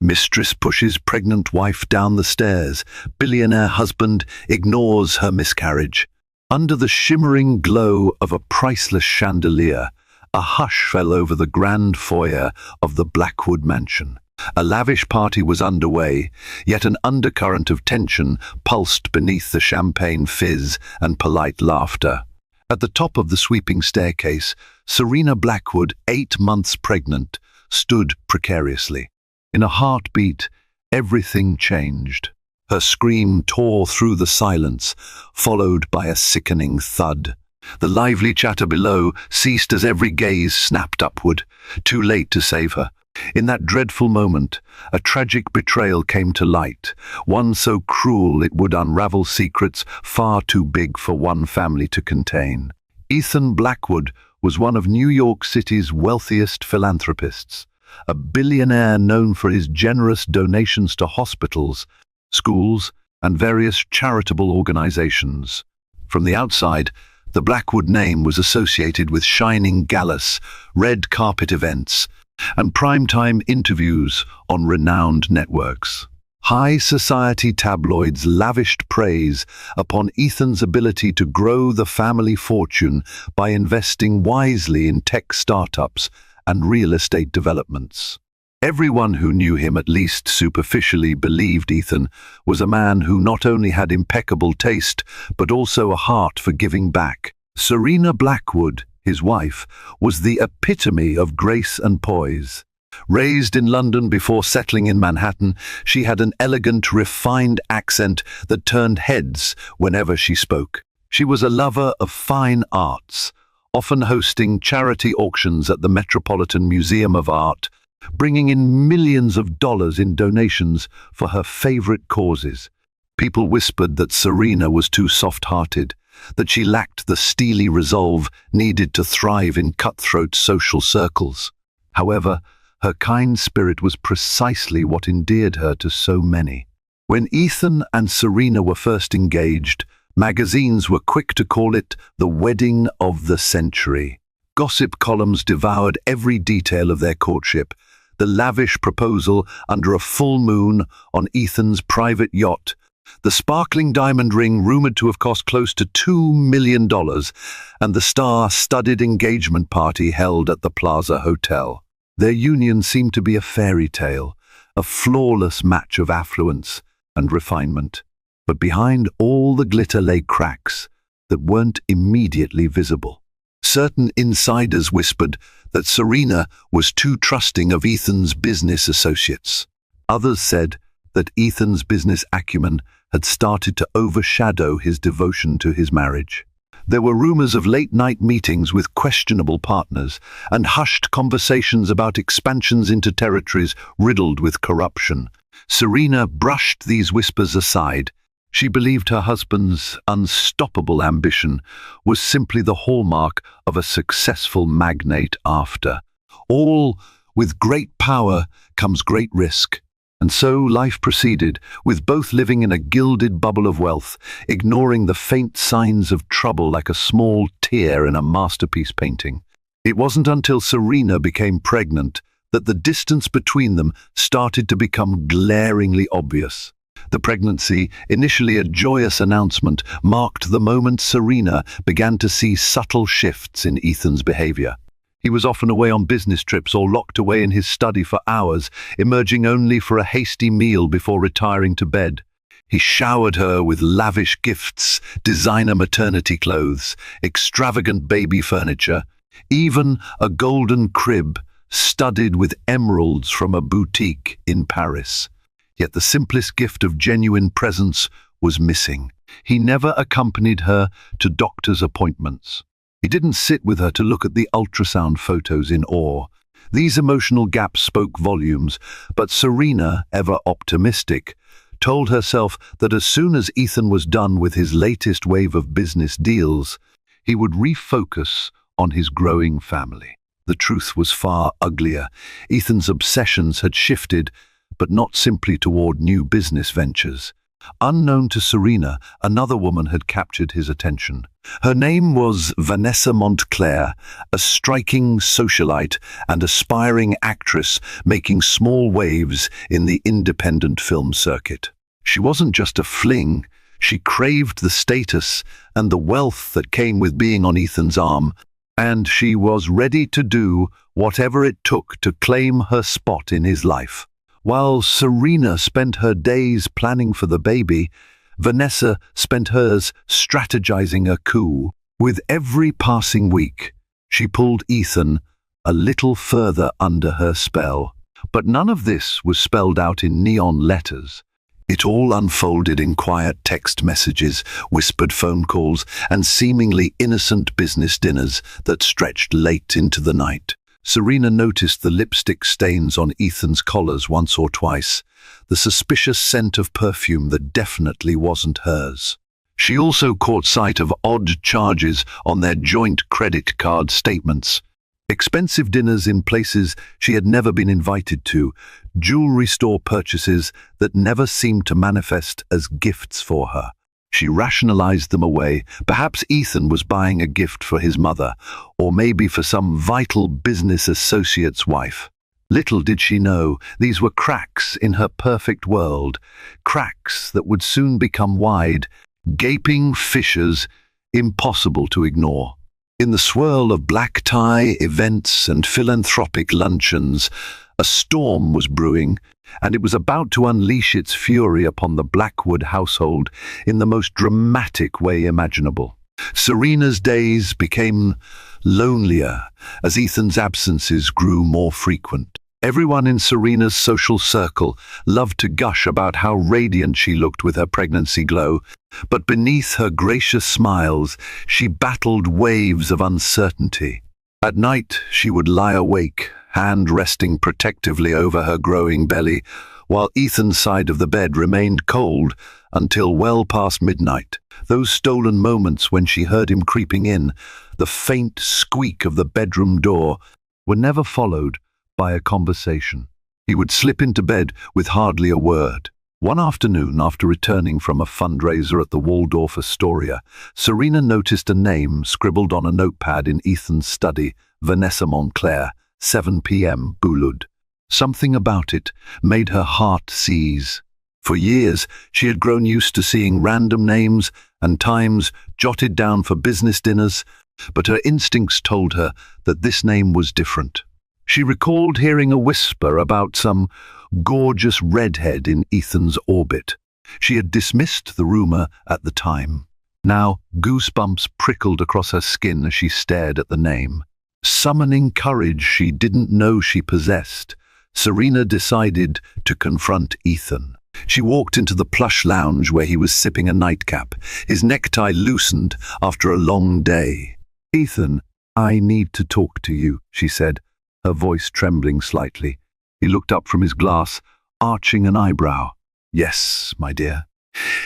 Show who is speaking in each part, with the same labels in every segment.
Speaker 1: Mistress pushes pregnant wife down the stairs. Billionaire husband ignores her miscarriage. Under the shimmering glow of a priceless chandelier, a hush fell over the grand foyer of the Blackwood mansion. A lavish party was underway, yet an undercurrent of tension pulsed beneath the champagne fizz and polite laughter. At the top of the sweeping staircase, Serena Blackwood, 8 months pregnant, stood precariously. In a heartbeat, everything changed. Her scream tore through the silence, followed by a sickening thud. The lively chatter below ceased as every gaze snapped upward, too late to save her. In that dreadful moment, a tragic betrayal came to light, one so cruel it would unravel secrets far too big for one family to contain. Ethan Blackwood was one of New York City's wealthiest philanthropists, a billionaire known for his generous donations to hospitals, schools, and various charitable organizations. From the outside, the Blackwood name was associated with shining galas, red carpet events, and primetime interviews on renowned networks. High society tabloids lavished praise upon Ethan's ability to grow the family fortune by investing wisely in tech startups and real estate developments. Everyone who knew him at least superficially believed Ethan was a man who not only had impeccable taste, but also a heart for giving back. Serena Blackwood, his wife, was the epitome of grace and poise. Raised in London before settling in Manhattan, she had an elegant, refined accent that turned heads whenever she spoke. She was a lover of fine arts, often hosting charity auctions at the Metropolitan Museum of Art, bringing in millions of dollars in donations for her favorite causes. People whispered that Serena was too soft-hearted, that she lacked the steely resolve needed to thrive in cutthroat social circles. However, her kind spirit was precisely what endeared her to so many. When Ethan and Serena were first engaged, magazines were quick to call it the wedding of the century. Gossip columns devoured every detail of their courtship, the lavish proposal under a full moon on Ethan's private yacht, the sparkling diamond ring rumored to have cost close to $2 million, and the star-studded engagement party held at the Plaza Hotel. Their union seemed to be a fairy tale, a flawless match of affluence and refinement. But behind all the glitter lay cracks that weren't immediately visible. Certain insiders whispered that Serena was too trusting of Ethan's business associates. Others said that Ethan's business acumen had started to overshadow his devotion to his marriage. There were rumors of late-night meetings with questionable partners and hushed conversations about expansions into territories riddled with corruption. Serena brushed these whispers aside. She believed her husband's unstoppable ambition was simply the hallmark of a successful magnate after. All with great power comes great risk. And so life proceeded, with both living in a gilded bubble of wealth, ignoring the faint signs of trouble like a small tear in a masterpiece painting. It wasn't until Serena became pregnant that the distance between them started to become glaringly obvious. The pregnancy, initially a joyous announcement, marked the moment Serena began to see subtle shifts in Ethan's behavior. He was often away on business trips or locked away in his study for hours, emerging only for a hasty meal before retiring to bed. He showered her with lavish gifts, designer maternity clothes, extravagant baby furniture, even a golden crib studded with emeralds from a boutique in Paris. Yet the simplest gift of genuine presence was missing. He never accompanied her to doctor's appointments. He didn't sit with her to look at the ultrasound photos in awe. These emotional gaps spoke volumes, but Serena, ever optimistic, told herself that as soon as Ethan was done with his latest wave of business deals, he would refocus on his growing family. The truth was far uglier. Ethan's obsessions had shifted, but not simply toward new business ventures. Unknown to Serena, another woman had captured his attention. Her name was Vanessa Montclair, a striking socialite and aspiring actress making small waves in the independent film circuit. She wasn't just a fling, she craved the status and the wealth that came with being on Ethan's arm, and she was ready to do whatever it took to claim her spot in his life. While Serena spent her days planning for the baby, Vanessa spent hers strategizing a coup. With every passing week, she pulled Ethan a little further under her spell. But none of this was spelled out in neon letters. It all unfolded in quiet text messages, whispered phone calls, and seemingly innocent business dinners that stretched late into the night. Serena noticed the lipstick stains on Ethan's collars once or twice, the suspicious scent of perfume that definitely wasn't hers. She also caught sight of odd charges on their joint credit card statements. Expensive dinners in places she had never been invited to, jewelry store purchases that never seemed to manifest as gifts for her. She rationalized them away. Perhaps Ethan was buying a gift for his mother, or maybe for some vital business associate's wife. Little did she know, these were cracks in her perfect world, cracks that would soon become wide, gaping fissures impossible to ignore. In the swirl of black tie events and philanthropic luncheons, a storm was brewing, and it was about to unleash its fury upon the Blackwood household in the most dramatic way imaginable. Serena's days became lonelier as Ethan's absences grew more frequent. Everyone in Serena's social circle loved to gush about how radiant she looked with her pregnancy glow, but beneath her gracious smiles, she battled waves of uncertainty. At night, she would lie awake, hand resting protectively over her growing belly, while Ethan's side of the bed remained cold until well past midnight. Those stolen moments when she heard him creeping in, the faint squeak of the bedroom door, were never followed by a conversation. He would slip into bed with hardly a word. One afternoon, after returning from a fundraiser at the Waldorf Astoria, Serena noticed a name scribbled on a notepad in Ethan's study: Vanessa Montclair, 7 p.m. Boulud. Something about it made her heart seize. For years, she had grown used to seeing random names and times jotted down for business dinners, but her instincts told her that this name was different. She recalled hearing a whisper about some gorgeous redhead in Ethan's orbit. She had dismissed the rumor at the time. Now, goosebumps prickled across her skin as she stared at the name. Summoning courage she didn't know she possessed, Serena decided to confront Ethan. She walked into the plush lounge where he was sipping a nightcap, his necktie loosened after a long day. "Ethan, I need to talk to you," she said, her voice trembling slightly. He looked up from his glass, arching an eyebrow. "Yes, my dear."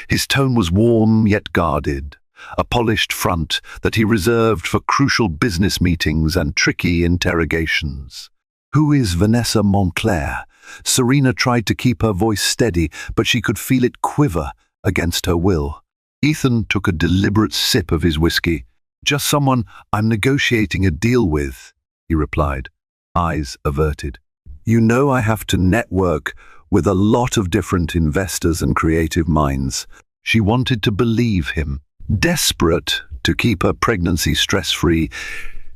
Speaker 1: His tone was warm yet guarded, a polished front that he reserved for crucial business meetings and tricky interrogations. "Who is Vanessa Montclair?" Serena tried to keep her voice steady, but she could feel it quiver against her will. Ethan took a deliberate sip of his whiskey. "Just someone I'm negotiating a deal with," he replied, eyes averted. "You know I have to network with a lot of different investors and creative minds." She wanted to believe him. Desperate to keep her pregnancy stress-free,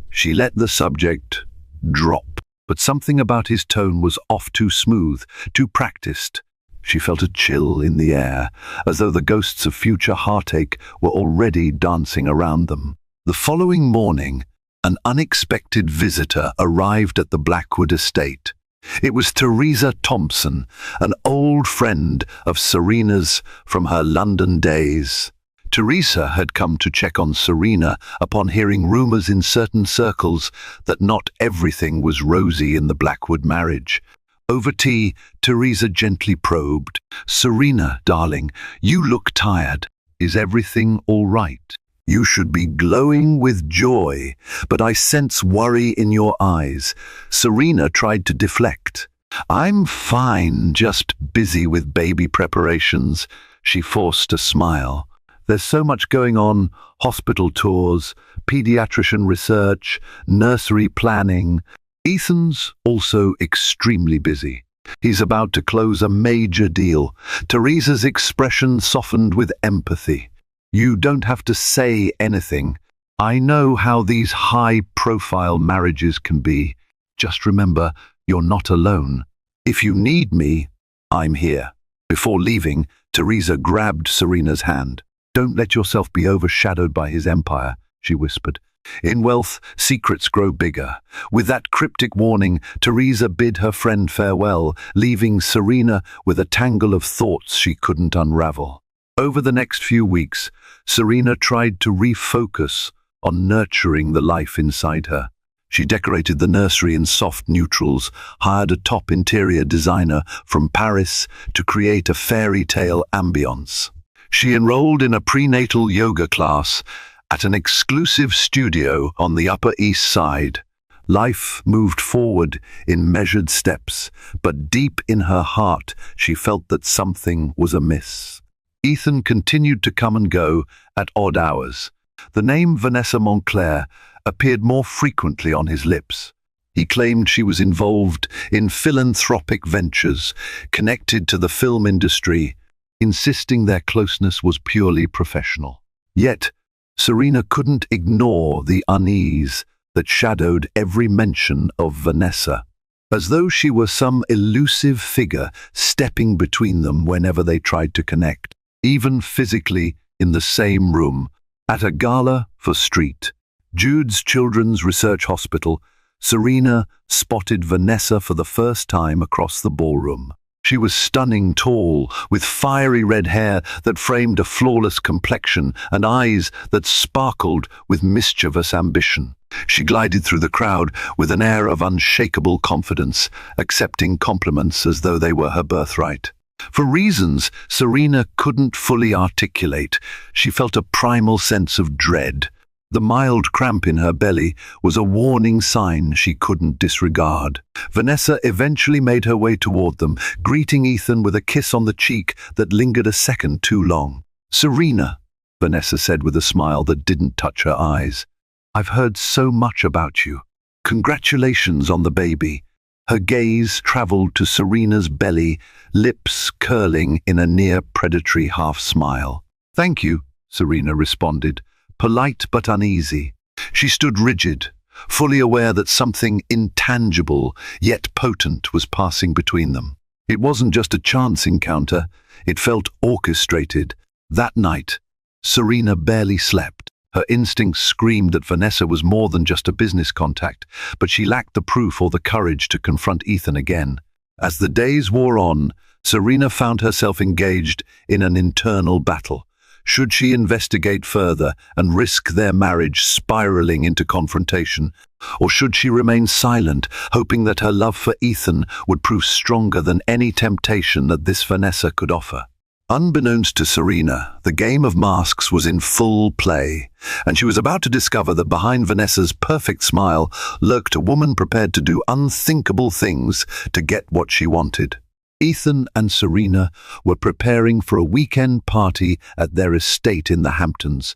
Speaker 1: she let the subject drop. But something about his tone was off, too smooth, too practiced. She felt a chill in the air, as though the ghosts of future heartache were already dancing around them. The following morning, an unexpected visitor arrived at the Blackwood estate. It was Teresa Thompson, an old friend of Serena's from her London days. Teresa had come to check on Serena upon hearing rumors in certain circles that not everything was rosy in the Blackwood marriage. Over tea, Teresa gently probed. "Serena, darling, you look tired. Is everything all right? You should be glowing with joy, but I sense worry in your eyes." Serena tried to deflect. I'm fine, just busy with baby preparations. She forced a smile. There's so much going on, hospital tours, pediatrician research, nursery planning. Ethan's also extremely busy. He's about to close a major deal. Teresa's expression softened with empathy. You don't have to say anything. I know how these high-profile marriages can be. Just remember, you're not alone. If you need me, I'm here. Before leaving, Teresa grabbed Serena's hand. Don't let yourself be overshadowed by his empire, she whispered. In wealth, secrets grow bigger. With that cryptic warning, Teresa bid her friend farewell, leaving Serena with a tangle of thoughts she couldn't unravel. Over the next few weeks, Serena tried to refocus on nurturing the life inside her. She decorated the nursery in soft neutrals, hired a top interior designer from Paris to create a fairy tale ambience. She enrolled in a prenatal yoga class at an exclusive studio on the Upper East Side. Life moved forward in measured steps, but deep in her heart she felt that something was amiss. Ethan continued to come and go at odd hours. The name Vanessa Montclair appeared more frequently on his lips. He claimed she was involved in philanthropic ventures connected to the film industry, insisting their closeness was purely professional. Yet, Serena couldn't ignore the unease that shadowed every mention of Vanessa, as though she were some elusive figure stepping between them whenever they tried to connect, even physically in the same room. At a gala for Street, Jude's Children's Research Hospital, Serena spotted Vanessa for the first time across the ballroom. She was stunning tall, with fiery red hair that framed a flawless complexion and eyes that sparkled with mischievous ambition. She glided through the crowd with an air of unshakable confidence, accepting compliments as though they were her birthright. For reasons Serena couldn't fully articulate, she felt a primal sense of dread. The mild cramp in her belly was a warning sign she couldn't disregard. Vanessa eventually made her way toward them, greeting Ethan with a kiss on the cheek that lingered a second too long. "Serena," Vanessa said with a smile that didn't touch her eyes. "I've heard so much about you. Congratulations on the baby." Her gaze traveled to Serena's belly, lips curling in a near-predatory half-smile. "Thank you," Serena responded, polite but uneasy. She stood rigid, fully aware that something intangible yet potent was passing between them. It wasn't just a chance encounter, it felt orchestrated. That night, Serena barely slept. Her instincts screamed that Vanessa was more than just a business contact, but she lacked the proof or the courage to confront Ethan again. As the days wore on, Serena found herself engaged in an internal battle. Should she investigate further and risk their marriage spiraling into confrontation? Or should she remain silent, hoping that her love for Ethan would prove stronger than any temptation that this Vanessa could offer? Unbeknownst to Serena, the game of masks was in full play, and she was about to discover that behind Vanessa's perfect smile lurked a woman prepared to do unthinkable things to get what she wanted. Ethan and Serena were preparing for a weekend party at their estate in the Hamptons,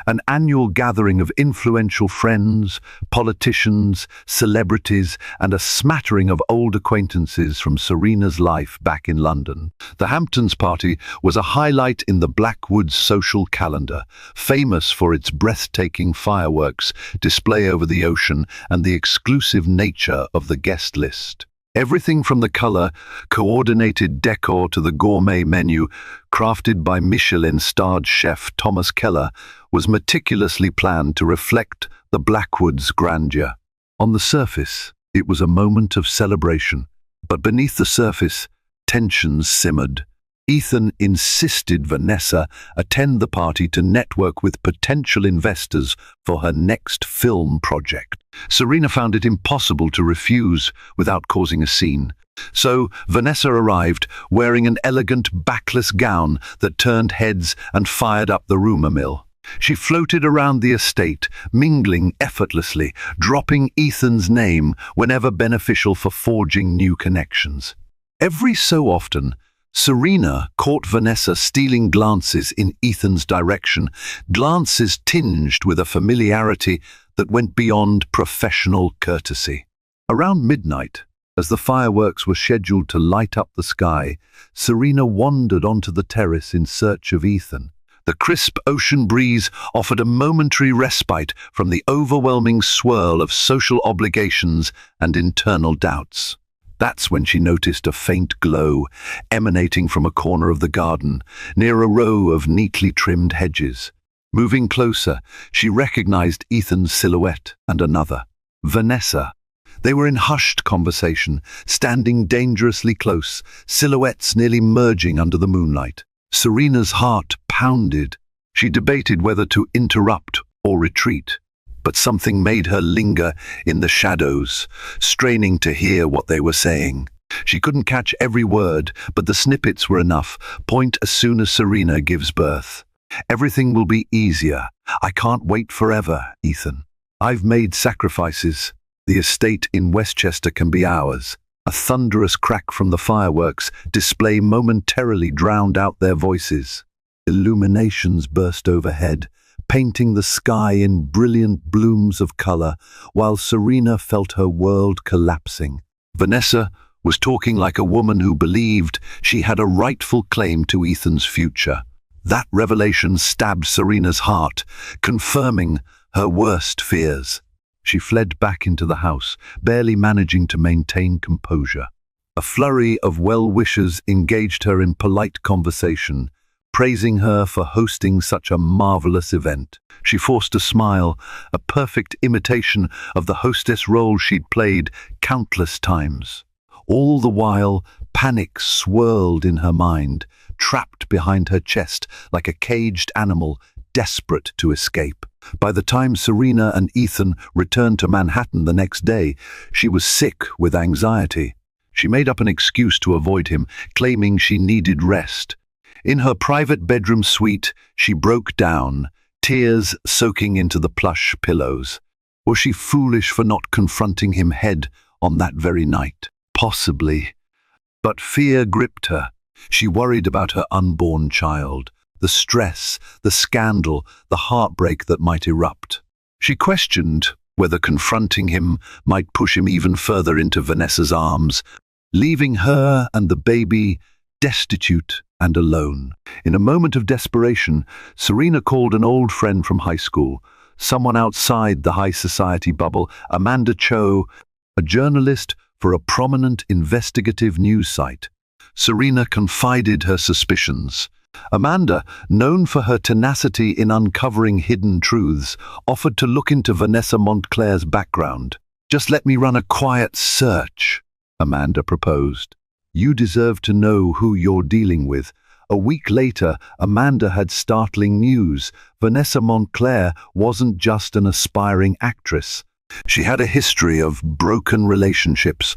Speaker 1: an annual gathering of influential friends, politicians, celebrities, and a smattering of old acquaintances from Serena's life back in London. The Hamptons party was a highlight in the Blackwoods social calendar, famous for its breathtaking fireworks, display over the ocean, and the exclusive nature of the guest list. Everything from the color-coordinated decor to the gourmet menu, crafted by Michelin-starred chef Thomas Keller, was meticulously planned to reflect the Blackwoods' grandeur. On the surface, it was a moment of celebration, but beneath the surface, tensions simmered. Ethan insisted Vanessa attend the party to network with potential investors for her next film project. Serena found it impossible to refuse without causing a scene. So Vanessa arrived, wearing an elegant backless gown that turned heads and fired up the rumor mill. She floated around the estate, mingling effortlessly, dropping Ethan's name whenever beneficial for forging new connections. Every so often, Serena caught Vanessa stealing glances in Ethan's direction, glances tinged with a familiarity that went beyond professional courtesy. Around midnight, as the fireworks were scheduled to light up the sky, Serena wandered onto the terrace in search of Ethan. The crisp ocean breeze offered a momentary respite from the overwhelming swirl of social obligations and internal doubts. That's when she noticed a faint glow emanating from a corner of the garden, near a row of neatly trimmed hedges. Moving closer, she recognized Ethan's silhouette and another, Vanessa. They were in hushed conversation, standing dangerously close, silhouettes nearly merging under the moonlight. Serena's heart pounded. She debated whether to interrupt or retreat, but something made her linger in the shadows, straining to hear what they were saying. She couldn't catch every word, but the snippets were enough. Point as soon as Serena gives birth. Everything will be easier. I can't wait forever, Ethan. I've made sacrifices. The estate in Westchester can be ours. A thunderous crack from the fireworks display momentarily drowned out their voices. Illuminations burst overhead, painting the sky in brilliant blooms of color, while Serena felt her world collapsing. Vanessa was talking like a woman who believed she had a rightful claim to Ethan's future. That revelation stabbed Serena's heart, confirming her worst fears. She fled back into the house, barely managing to maintain composure. A flurry of well-wishers engaged her in polite conversation, praising her for hosting such a marvelous event. She forced a smile, a perfect imitation of the hostess role she'd played countless times. All the while, panic swirled in her mind, trapped behind her chest like a caged animal desperate to escape. By the time Serena and Ethan returned to Manhattan the next day, she was sick with anxiety. She made up an excuse to avoid him, claiming she needed rest. In her private bedroom suite, she broke down, tears soaking into the plush pillows. Was she foolish for not confronting him head on that very night? Possibly. But fear gripped her. She worried about her unborn child, the stress, the scandal, the heartbreak that might erupt. She questioned whether confronting him might push him even further into Vanessa's arms, leaving her and the baby destitute and alone. In a moment of desperation, Serena called an old friend from high school, someone outside the high society bubble, Amanda Cho, a journalist for a prominent investigative news site. Serena confided her suspicions. Amanda, known for her tenacity in uncovering hidden truths, offered to look into Vanessa Montclair's background. "Just let me run a quiet search," Amanda proposed. "You deserve to know who you're dealing with." A week later, Amanda had startling news. Vanessa Montclair wasn't just an aspiring actress. She had a history of broken relationships,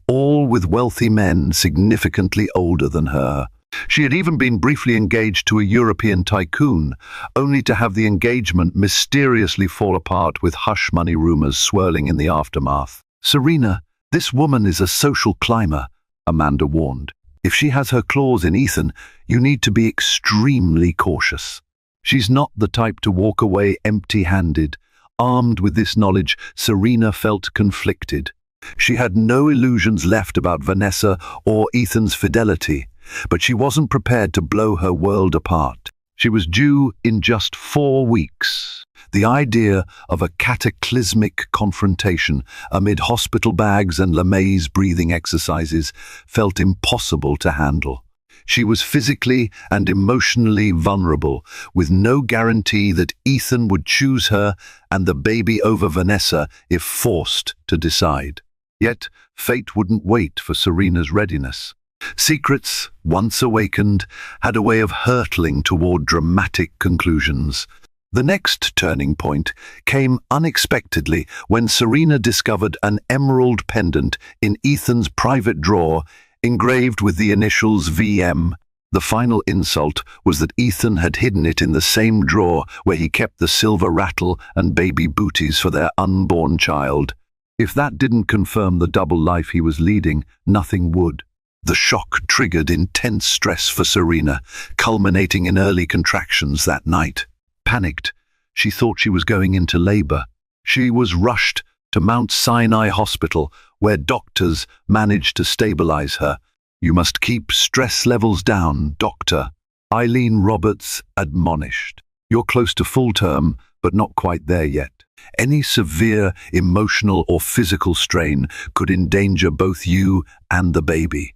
Speaker 1: all with wealthy men significantly older than her. She had even been briefly engaged to a European tycoon, only to have the engagement mysteriously fall apart with hush-money rumors swirling in the aftermath. "Serena, this woman is a social climber," Amanda warned. "If she has her claws in Ethan, you need to be extremely cautious. She's not the type to walk away empty-handed." Armed with this knowledge, Serena felt conflicted. She had no illusions left about Vanessa or Ethan's fidelity, but she wasn't prepared to blow her world apart. She was due in just 4 weeks. The idea of a cataclysmic confrontation amid hospital bags and Lemay's breathing exercises felt impossible to handle. She was physically and emotionally vulnerable, with no guarantee that Ethan would choose her and the baby over Vanessa if forced to decide. Yet, fate wouldn't wait for Serena's readiness. Secrets, once awakened, had a way of hurtling toward dramatic conclusions. The next turning point came unexpectedly when Serena discovered an emerald pendant in Ethan's private drawer engraved with the initials VM. The final insult was that Ethan had hidden it in the same drawer where he kept the silver rattle and baby booties for their unborn child. If that didn't confirm the double life he was leading, nothing would. The shock triggered intense stress for Serena, culminating in early contractions that night. Panicked, she thought she was going into labor. She was rushed to Mount Sinai Hospital, where doctors managed to stabilize her. "You must keep stress levels down, doctor," Eileen Roberts admonished. "You're close to full term, but not quite there yet. Any severe emotional or physical strain could endanger both you and the baby."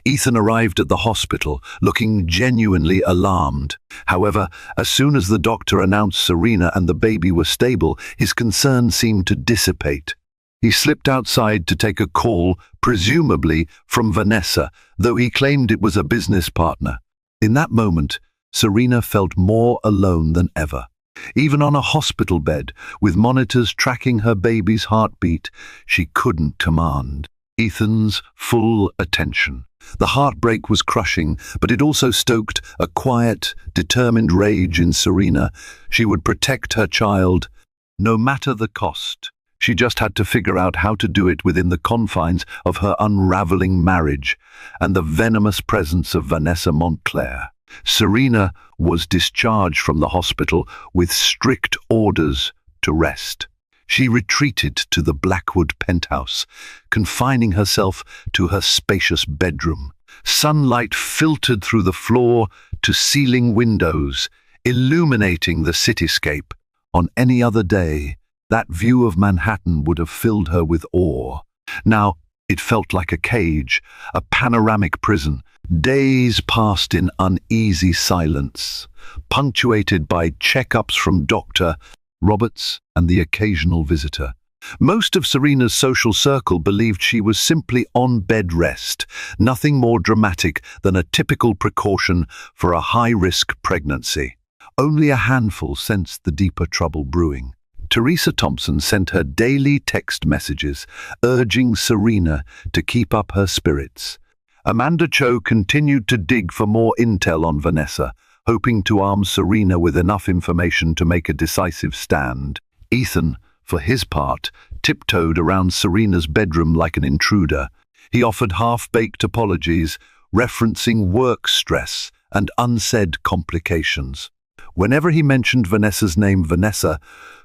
Speaker 1: Ethan arrived at the hospital, looking genuinely alarmed. However, as soon as the doctor announced Serena and the baby were stable, his concern seemed to dissipate. He slipped outside to take a call, presumably from Vanessa, though he claimed it was a business partner. In that moment, Serena felt more alone than ever. Even on a hospital bed, with monitors tracking her baby's heartbeat, she couldn't command Ethan's full attention. The heartbreak was crushing, but it also stoked a quiet, determined rage in Serena. She would protect her child, no matter the cost. She just had to figure out how to do it within the confines of her unraveling marriage and the venomous presence of Vanessa Montclair. Serena was discharged from the hospital with strict orders to rest. She retreated to the Blackwood penthouse, confining herself to her spacious bedroom. Sunlight filtered through the floor-to-ceiling windows, illuminating the cityscape. On any other day, that view of Manhattan would have filled her with awe. Now, it felt like a cage, a panoramic prison. Days passed in uneasy silence, punctuated by checkups from Dr. Roberts and the occasional visitor. Most of Serena's social circle believed she was simply on bed rest, nothing more dramatic than a typical precaution for a high-risk pregnancy. Only a handful sensed the deeper trouble brewing. Teresa Thompson sent her daily text messages, urging Serena to keep up her spirits. Amanda Cho continued to dig for more intel on Vanessa, hoping to arm Serena with enough information to make a decisive stand. Ethan, for his part, tiptoed around Serena's bedroom like an intruder. He offered half-baked apologies, referencing work stress and unsaid complications. Whenever he mentioned Vanessa's name, "Vanessa,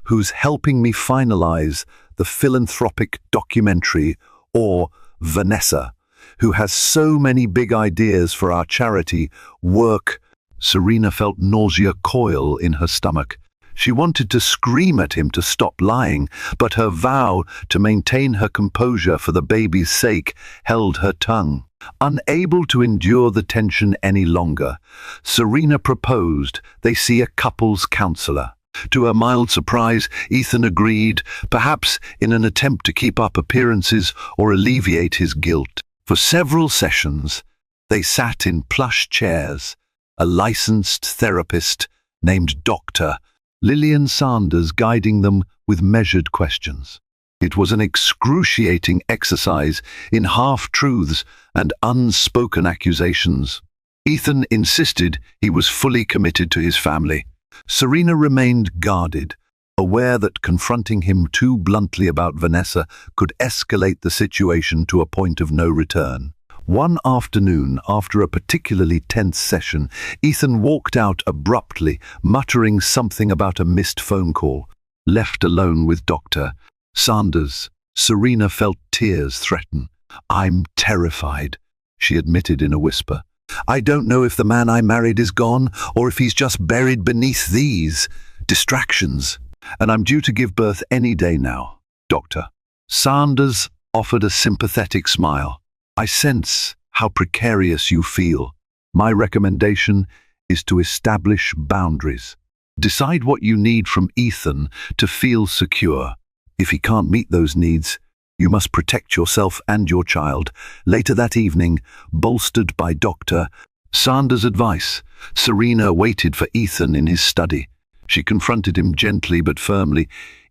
Speaker 1: who's helping me finalize the philanthropic documentary," or "Vanessa, who has so many big ideas for our charity work," Serena felt nausea coil in her stomach. She wanted to scream at him to stop lying, but her vow to maintain her composure for the baby's sake held her tongue. Unable to endure the tension any longer, Serena proposed they see a couples counselor. To her mild surprise, Ethan agreed, perhaps in an attempt to keep up appearances or alleviate his guilt. For several sessions, they sat in plush chairs, a licensed therapist named Dr. Lillian Sanders guiding them with measured questions. It was an excruciating exercise in half-truths and unspoken accusations. Ethan insisted he was fully committed to his family. Serena remained guarded, aware that confronting him too bluntly about Vanessa could escalate the situation to a point of no return. One afternoon, after a particularly tense session, Ethan walked out abruptly, muttering something about a missed phone call. Left alone with Dr. Sanders, Serena felt tears threaten. "I'm terrified," she admitted in a whisper. "I don't know if the man I married is gone, or if he's just buried beneath these distractions. And I'm due to give birth any day now, Doctor." Sanders offered a sympathetic smile. "I sense how precarious you feel. My recommendation is to establish boundaries. Decide what you need from Ethan to feel secure. If he can't meet those needs, you must protect yourself and your child." Later that evening, bolstered by Dr. Sanders' advice, Serena waited for Ethan in his study. She confronted him gently but firmly.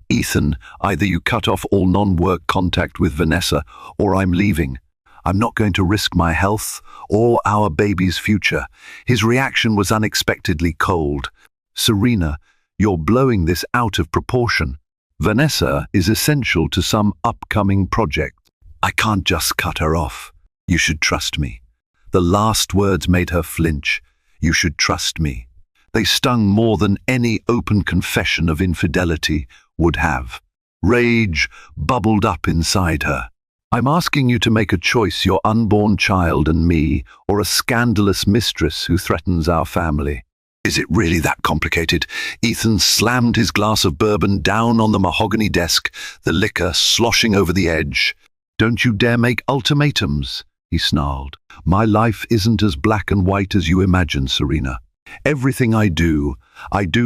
Speaker 1: "Ethan, either you cut off all non-work contact with Vanessa, or I'm leaving. I'm not going to risk my health or our baby's future. His reaction was unexpectedly cold. Serena, you're blowing this out of proportion. Vanessa is essential to some upcoming project. I can't just cut her off. You should trust me. The last words made her flinch. You should trust me. They stung more than any open confession of infidelity would have. Rage bubbled up inside her. I'm asking you to make a choice, your unborn child and me, or a scandalous mistress who threatens our family. Is it really that complicated? Ethan slammed his glass of bourbon down on the mahogany desk, the liquor sloshing over the edge. Don't you dare make ultimatums, he snarled. My life isn't as black and white as you imagine, Serena. Everything I do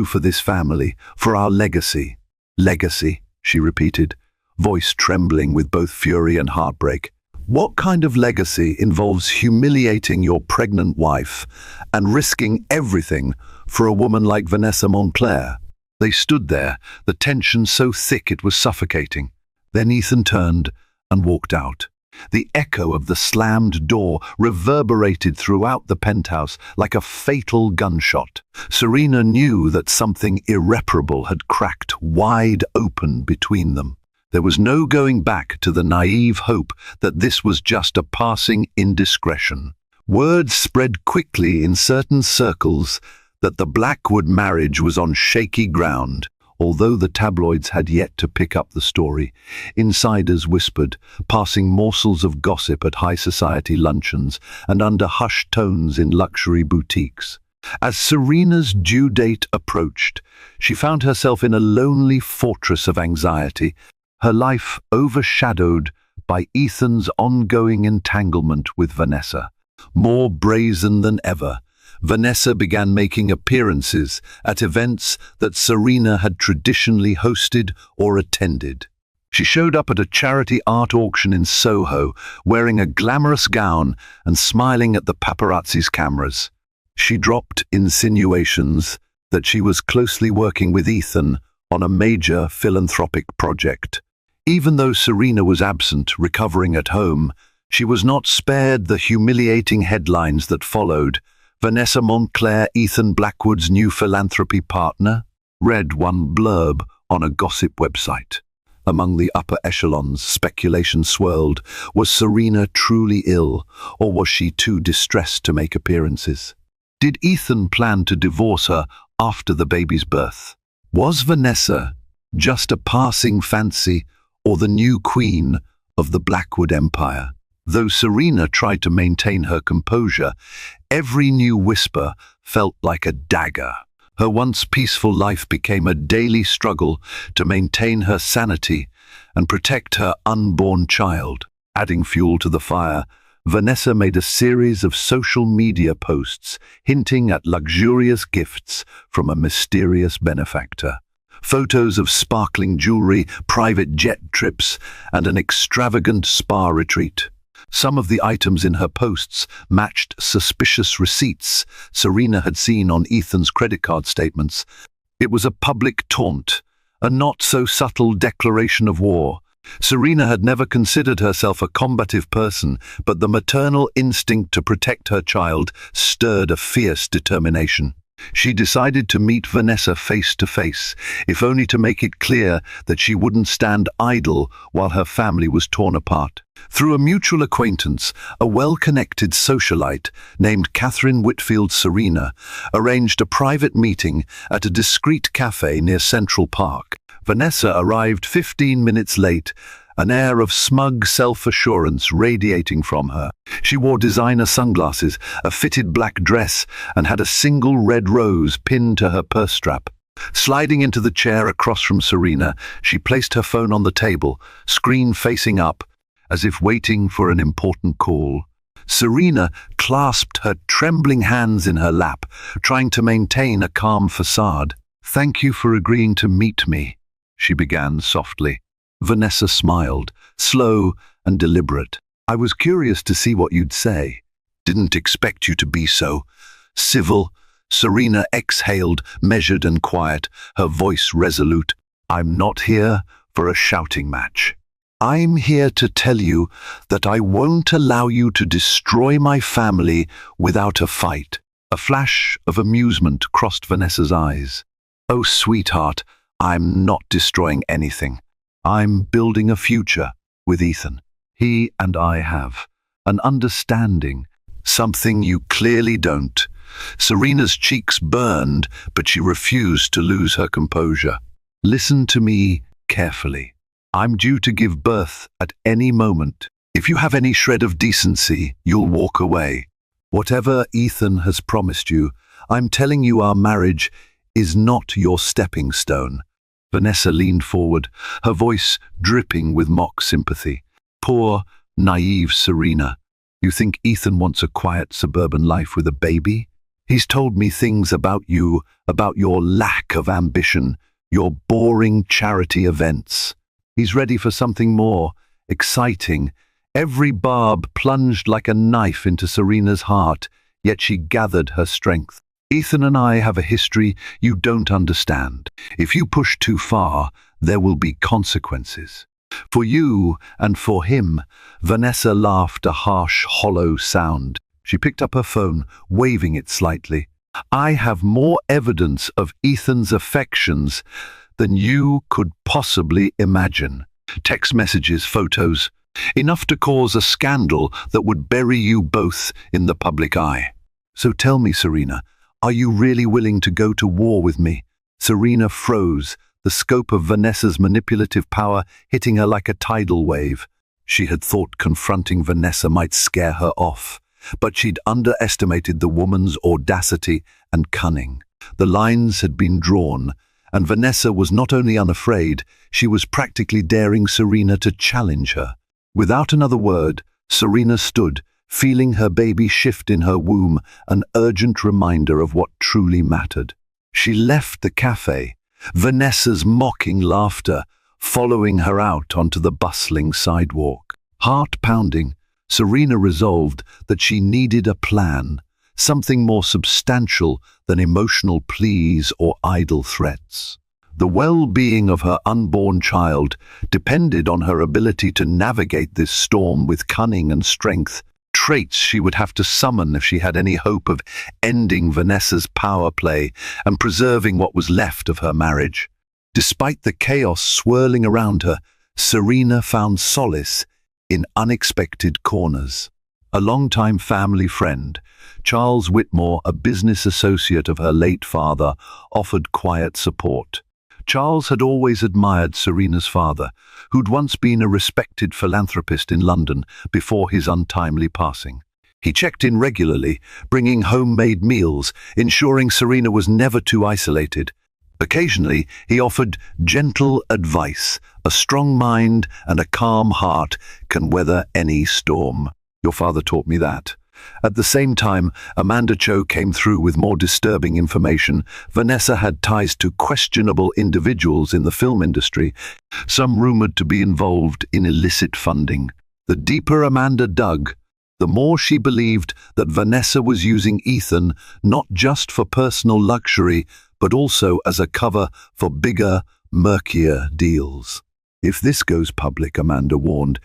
Speaker 1: for this family, for our legacy. Legacy, she repeated, voice trembling with both fury and heartbreak. What kind of legacy involves humiliating your pregnant wife and risking everything for a woman like Vanessa Montclair? They stood there, the tension so thick it was suffocating. Then Ethan turned and walked out. The echo of the slammed door reverberated throughout the penthouse like a fatal gunshot. Serena knew that something irreparable had cracked wide open between them. There was no going back to the naive hope that this was just a passing indiscretion. Word spread quickly in certain circles that the Blackwood marriage was on shaky ground. Although the tabloids had yet to pick up the story, insiders whispered, passing morsels of gossip at high society luncheons and under hushed tones in luxury boutiques. As Serena's due date approached, she found herself in a lonely fortress of anxiety, her life overshadowed by Ethan's ongoing entanglement with Vanessa. More brazen than ever, Vanessa began making appearances at events that Serena had traditionally hosted or attended. She showed up at a charity art auction in Soho, wearing a glamorous gown and smiling at the paparazzi's cameras. She dropped insinuations that she was closely working with Ethan on a major philanthropic project. Even though Serena was absent, recovering at home, she was not spared the humiliating headlines that followed. Vanessa Montclair, Ethan Blackwood's new philanthropy partner, read one blurb on a gossip website. Among the upper echelons, speculation swirled. Was Serena truly ill, or was she too distressed to make appearances? Did Ethan plan to divorce her after the baby's birth? Was Vanessa just a passing fancy or the new queen of the Blackwood Empire? Though Serena tried to maintain her composure, every new whisper felt like a dagger. Her once peaceful life became a daily struggle to maintain her sanity and protect her unborn child. Adding fuel to the fire, Vanessa made a series of social media posts hinting at luxurious gifts from a mysterious benefactor. Photos of sparkling jewelry, private jet trips, and an extravagant spa retreat. Some of the items in her posts matched suspicious receipts Serena had seen on Ethan's credit card statements. It was a public taunt, a not-so-subtle declaration of war. Serena had never considered herself a combative person, but the maternal instinct to protect her child stirred a fierce determination. She decided to meet Vanessa face to face, if only to make it clear that she wouldn't stand idle while her family was torn apart. Through a mutual acquaintance, a well-connected socialite named Catherine Whitfield Serena arranged a private meeting at a discreet cafe near Central Park. Vanessa arrived 15 minutes late, an air of smug self-assurance radiating from her. She wore designer sunglasses, a fitted black dress, and had a single red rose pinned to her purse strap. Sliding into the chair across from Serena, she placed her phone on the table, screen facing up, as if waiting for an important call. Serena clasped her trembling hands in her lap, trying to maintain a calm facade. "Thank you for agreeing to meet me," she began softly. Vanessa smiled, slow and deliberate. "I was curious to see what you'd say. Didn't expect you to be so civil." Serena exhaled, measured and quiet, her voice resolute. "I'm not here for a shouting match. I'm here to tell you that I won't allow you to destroy my family without a fight." A flash of amusement crossed Vanessa's eyes. "Oh, sweetheart, I'm not destroying anything. I'm building a future with Ethan. He and I have an understanding, something you clearly don't." Serena's cheeks burned, but she refused to lose her composure. "Listen to me carefully. I'm due to give birth at any moment. If you have any shred of decency, you'll walk away. Whatever Ethan has promised you, I'm telling you our marriage is not your stepping stone." Vanessa leaned forward, her voice dripping with mock sympathy. "Poor, naive Serena. You think Ethan wants a quiet suburban life with a baby? He's told me things about you, about your lack of ambition, your boring charity events. He's ready for something more exciting." Every barb plunged like a knife into Serena's heart, yet she gathered her strength. "Ethan and I have a history you don't understand. If you push too far, there will be consequences. For you and for him." Vanessa laughed a harsh, hollow sound. She picked up her phone, waving it slightly. "I have more evidence of Ethan's affections than you could possibly imagine. Text messages, photos, enough to cause a scandal that would bury you both in the public eye. So tell me, Serena, are you really willing to go to war with me?" Serena froze, the scope of Vanessa's manipulative power hitting her like a tidal wave. She had thought confronting Vanessa might scare her off, but she'd underestimated the woman's audacity and cunning. The lines had been drawn, and Vanessa was not only unafraid, she was practically daring Serena to challenge her. Without another word, Serena stood, feeling her baby shift in her womb, an urgent reminder of what truly mattered. She left the cafe, Vanessa's mocking laughter following her out onto the bustling sidewalk. Heart pounding, Serena resolved that she needed a plan, something more substantial than emotional pleas or idle threats. The well-being of her unborn child depended on her ability to navigate this storm with cunning and strength, traits she would have to summon if she had any hope of ending Vanessa's power play and preserving what was left of her marriage. Despite the chaos swirling around her, Serena found solace in unexpected corners. A longtime family friend, Charles Whitmore, a business associate of her late father, offered quiet support. Charles had always admired Serena's father, who'd once been a respected philanthropist in London before his untimely passing. He checked in regularly, bringing homemade meals, ensuring Serena was never too isolated. Occasionally, he offered gentle advice. "A strong mind and a calm heart can weather any storm. Your father taught me that." At the same time, Amanda Cho came through with more disturbing information. Vanessa had ties to questionable individuals in the film industry, some rumored to be involved in illicit funding. The deeper Amanda dug, the more she believed that Vanessa was using Ethan not just for personal luxury, but also as a cover for bigger, murkier deals. "If this goes public," Amanda warned,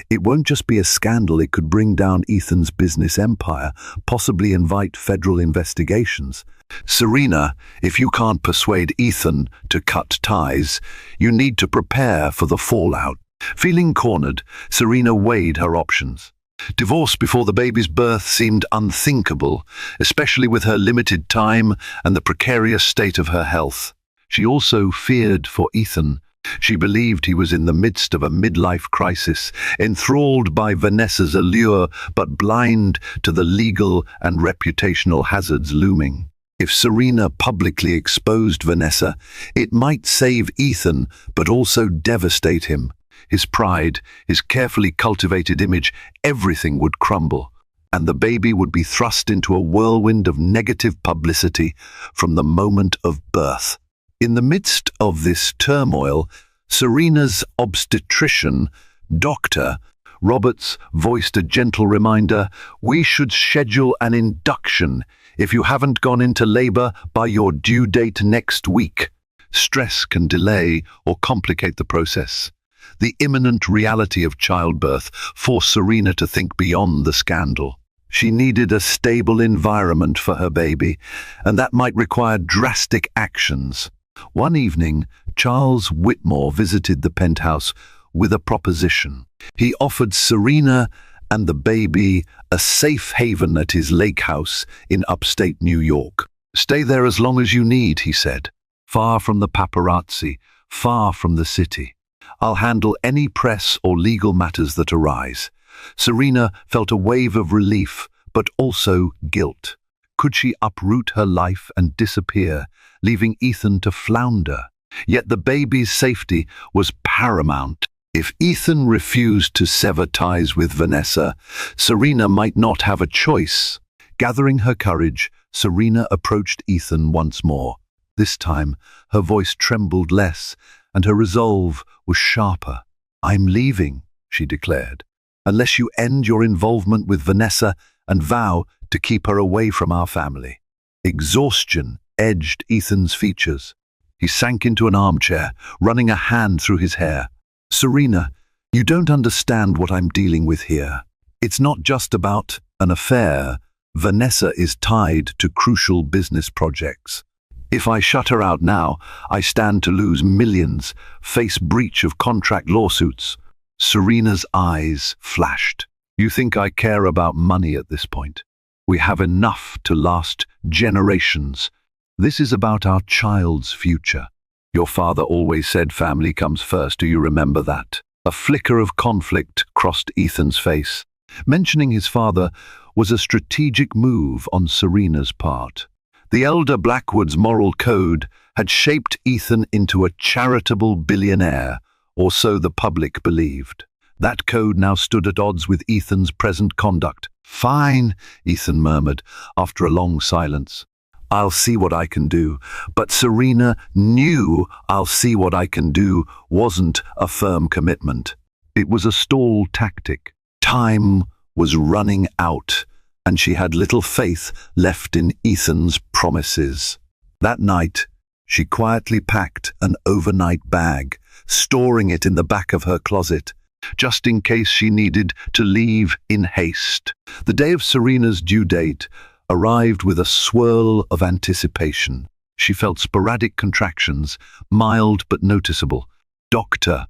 Speaker 1: "it won't just be a scandal, it could bring down Ethan's business empire, possibly invite federal investigations. Serena, if you can't persuade Ethan to cut ties, you need to prepare for the fallout." Feeling cornered, Serena weighed her options. Divorce before the baby's birth seemed unthinkable, especially with her limited time and the precarious state of her health. She also feared for Ethan. She believed he was in the midst of a midlife crisis, enthralled by Vanessa's allure but blind to the legal and reputational hazards looming. If Serena publicly exposed Vanessa, it might save Ethan but also devastate him. His pride, his carefully cultivated image, everything would crumble, and the baby would be thrust into a whirlwind of negative publicity from the moment of birth. In the midst of this turmoil, Serena's obstetrician, Dr. Roberts, voiced a gentle reminder: "We should schedule an induction if you haven't gone into labor by your due date next week. Stress can delay or complicate the process." The imminent reality of childbirth forced Serena to think beyond the scandal. She needed a stable environment for her baby, and that might require drastic actions. One evening, Charles Whitmore visited the penthouse with a proposition. He offered Serena and the baby a safe haven at his lake house in upstate New York. "Stay there as long as you need," he said. "Far from the paparazzi, far from the city. I'll handle any press or legal matters that arise." Serena felt a wave of relief, but also guilt. Could she uproot her life and disappear, leaving Ethan to flounder? Yet the baby's safety was paramount. If Ethan refused to sever ties with Vanessa, Serena might not have a choice. Gathering her courage, Serena approached Ethan once more. This time, her voice trembled less, and her resolve was sharper. "I'm leaving," she declared, "unless you end your involvement with Vanessa and vow to keep her away from our family." Exhaustion edged Ethan's features. He sank into an armchair, running a hand through his hair. "Serena, you don't understand what I'm dealing with here. It's not just about an affair. Vanessa is tied to crucial business projects. If I shut her out now, I stand to lose millions, face breach of contract lawsuits." Serena's eyes flashed. "You think I care about money at this point? We have enough to last generations. This is about our child's future. Your father always said family comes first. Do you remember that?" A flicker of conflict crossed Ethan's face. Mentioning his father was a strategic move on Serena's part. The elder Blackwood's moral code had shaped Ethan into a charitable billionaire, or so the public believed. That code now stood at odds with Ethan's present conduct. "Fine," Ethan murmured, after a long silence. "I'll see what I can do." But Serena knew "I'll see what I can do" wasn't a firm commitment. It was a stall tactic. Time was running out, and she had little faith left in Ethan's promises. That night, she quietly packed an overnight bag, storing it in the back of her closet, just in case she needed to leave in haste. The day of Serena's due date arrived with a swirl of anticipation. She felt sporadic contractions, mild but noticeable. Dr.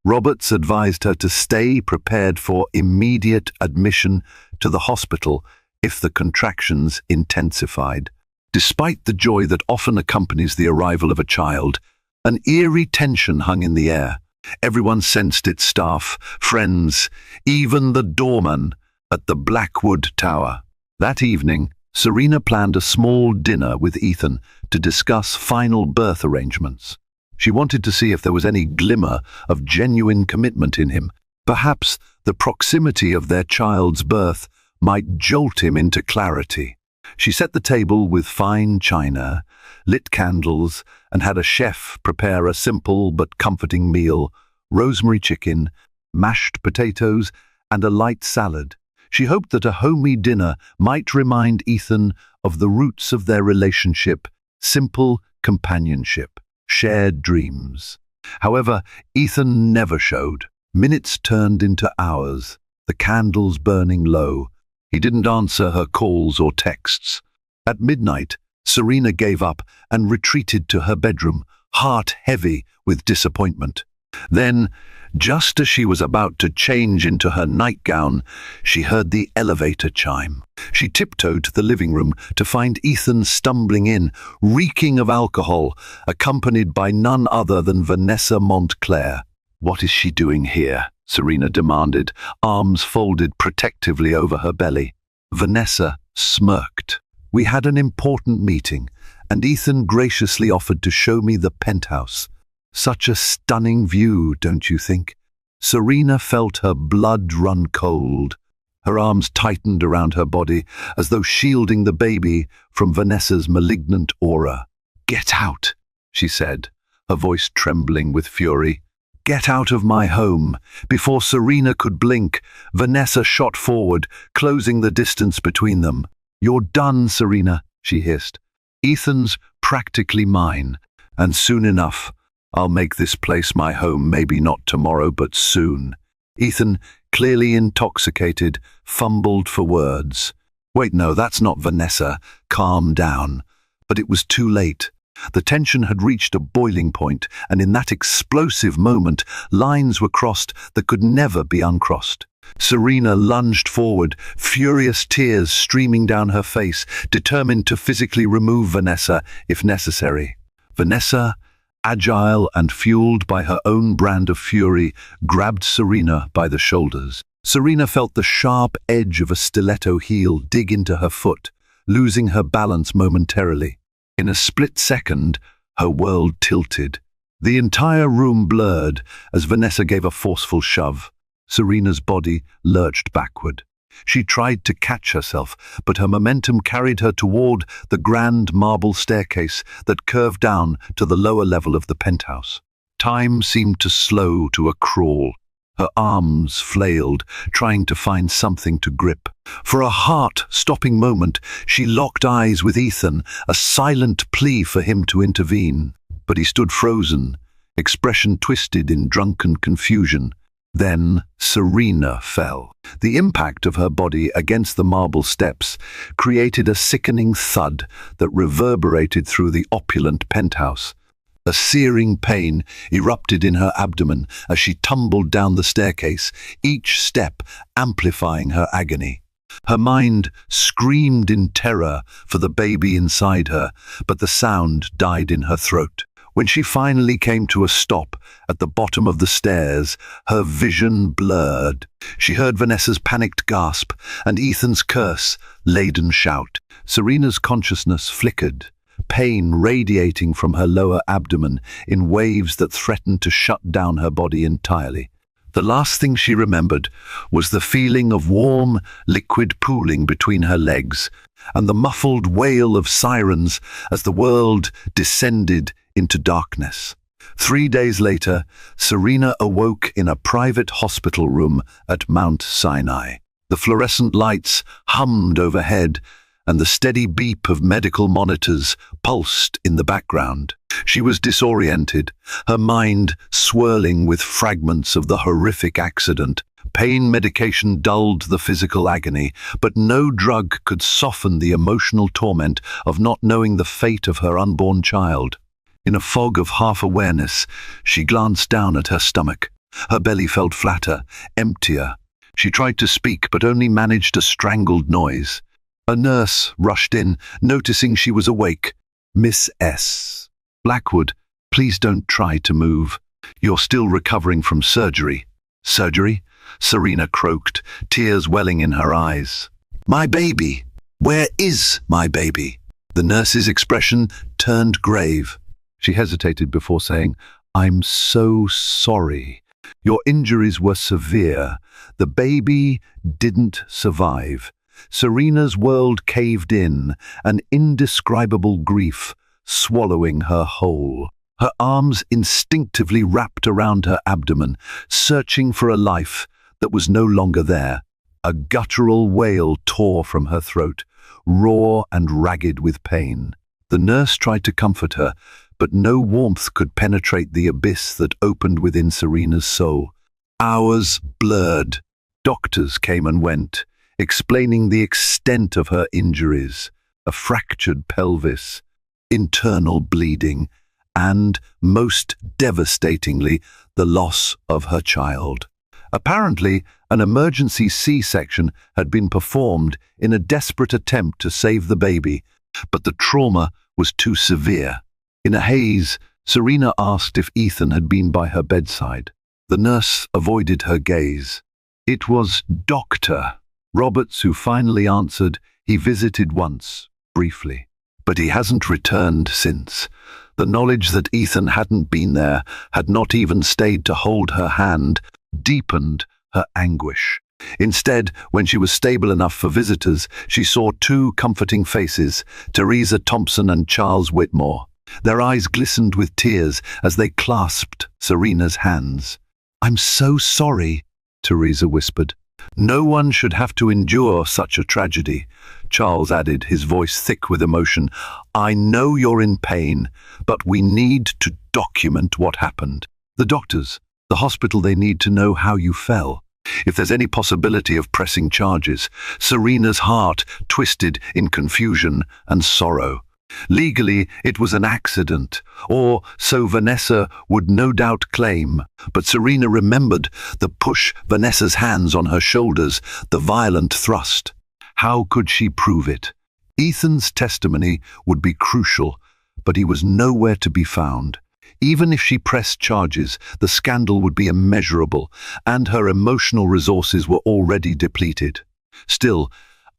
Speaker 1: Roberts advised her to stay prepared for immediate admission to the hospital if the contractions intensified. Despite the joy that often accompanies the arrival of a child, an eerie tension hung in the air. Everyone sensed it: staff, friends, even the doorman at the Blackwood Tower. That evening, Serena planned a small dinner with Ethan to discuss final birth arrangements. She wanted to see if there was any glimmer of genuine commitment in him. Perhaps the proximity of their child's birth might jolt him into clarity. She set the table with fine china, lit candles, and had a chef prepare a simple but comforting meal: rosemary chicken, mashed potatoes, and a light salad. She hoped that a homey dinner might remind Ethan of the roots of their relationship: simple companionship, shared dreams. However, Ethan never showed. Minutes turned into hours, the candles burning low. He didn't answer her calls or texts. At midnight, Serena gave up and retreated to her bedroom, heart heavy with disappointment. Then, just as she was about to change into her nightgown, she heard the elevator chime. She tiptoed to the living room to find Ethan stumbling in, reeking of alcohol, accompanied by none other than Vanessa Montclair. "What is she doing here?" Serena demanded, arms folded protectively over her belly. Vanessa smirked. "We had an important meeting, and Ethan graciously offered to show me the penthouse. Such a stunning view, don't you think?" Serena felt her blood run cold. Her arms tightened around her body, as though shielding the baby from Vanessa's malignant aura. "Get out," she said, her voice trembling with fury. "Get out of my home." Before Serena could blink, Vanessa shot forward, closing the distance between them. "You're done, Serena," she hissed. "Ethan's practically mine, and soon enough I'll make this place my home, maybe not tomorrow, but soon. Ethan, clearly intoxicated, fumbled for words. Wait, no, that's not Vanessa. Calm down. But it was too late. The tension had reached a boiling point, and in that explosive moment, lines were crossed that could never be uncrossed. Serena lunged forward, furious tears streaming down her face, determined to physically remove Vanessa if necessary. Vanessa, agile and fueled by her own brand of fury, grabbed Serena by the shoulders. Serena felt the sharp edge of a stiletto heel dig into her foot, losing her balance momentarily. In a split second, her world tilted. The entire room blurred as Vanessa gave a forceful shove. Serena's body lurched backward. She tried to catch herself, but her momentum carried her toward the grand marble staircase that curved down to the lower level of the penthouse. Time seemed to slow to a crawl. Her arms flailed, trying to find something to grip. For a heart-stopping moment, she locked eyes with Ethan, a silent plea for him to intervene. But he stood frozen, expression twisted in drunken confusion. Then Serena fell. The impact of her body against the marble steps created a sickening thud that reverberated through the opulent penthouse. A searing pain erupted in her abdomen as she tumbled down the staircase, each step amplifying her agony. Her mind screamed in terror for the baby inside her, but the sound died in her throat. When she finally came to a stop at the bottom of the stairs, her vision blurred. She heard Vanessa's panicked gasp and Ethan's curse-laden shout. Serena's consciousness flickered, pain radiating from her lower abdomen in waves that threatened to shut down her body entirely. The last thing she remembered was the feeling of warm, liquid pooling between her legs and the muffled wail of sirens as the world descended into darkness. 3 days later, Serena awoke in a private hospital room at Mount Sinai. The fluorescent lights hummed overhead, and the steady beep of medical monitors pulsed in the background. She was disoriented, her mind swirling with fragments of the horrific accident. Pain medication dulled the physical agony, but no drug could soften the emotional torment of not knowing the fate of her unborn child. In a fog of half-awareness, she glanced down at her stomach. Her belly felt flatter, emptier. She tried to speak, but only managed a strangled noise. A nurse rushed in, noticing she was awake. "Miss S. Blackwood, please don't try to move. You're still recovering from surgery." "Surgery?" Serena croaked, tears welling in her eyes. "My baby! Where is my baby?" The nurse's expression turned grave. She hesitated before saying, "I'm so sorry. Your injuries were severe. The baby didn't survive." Serena's world caved in, an indescribable grief swallowing her whole. Her arms instinctively wrapped around her abdomen, searching for a life that was no longer there. A guttural wail tore from her throat, raw and ragged with pain. The nurse tried to comfort her, but no warmth could penetrate the abyss that opened within Serena's soul. Hours blurred. Doctors came and went, explaining the extent of her injuries: a fractured pelvis, internal bleeding, and, most devastatingly, the loss of her child. Apparently, an emergency C-section had been performed in a desperate attempt to save the baby, but the trauma was too severe. In a haze, Serena asked if Ethan had been by her bedside. The nurse avoided her gaze. It was Dr. Roberts who finally answered. He visited once, briefly, but he hasn't returned since. The knowledge that Ethan hadn't been there, had not even stayed to hold her hand, deepened her anguish. Instead, when she was stable enough for visitors, she saw two comforting faces, Teresa Thompson and Charles Whitmore. Their eyes glistened with tears as they clasped Serena's hands. "I'm so sorry," Teresa whispered. No one should have to endure such a tragedy, Charles added, his voice thick with emotion. I know you're in pain, but we need to document what happened. The doctors, the hospital, they need to know how you fell. If there's any possibility of pressing charges. Serena's heart twisted in confusion and sorrow. Legally, it was an accident, or so Vanessa would no doubt claim, but Serena remembered the push, Vanessa's hands on her shoulders, the violent thrust. How could she prove it? Ethan's testimony would be crucial, but he was nowhere to be found. Even if she pressed charges, the scandal would be immeasurable, and her emotional resources were already depleted. Still,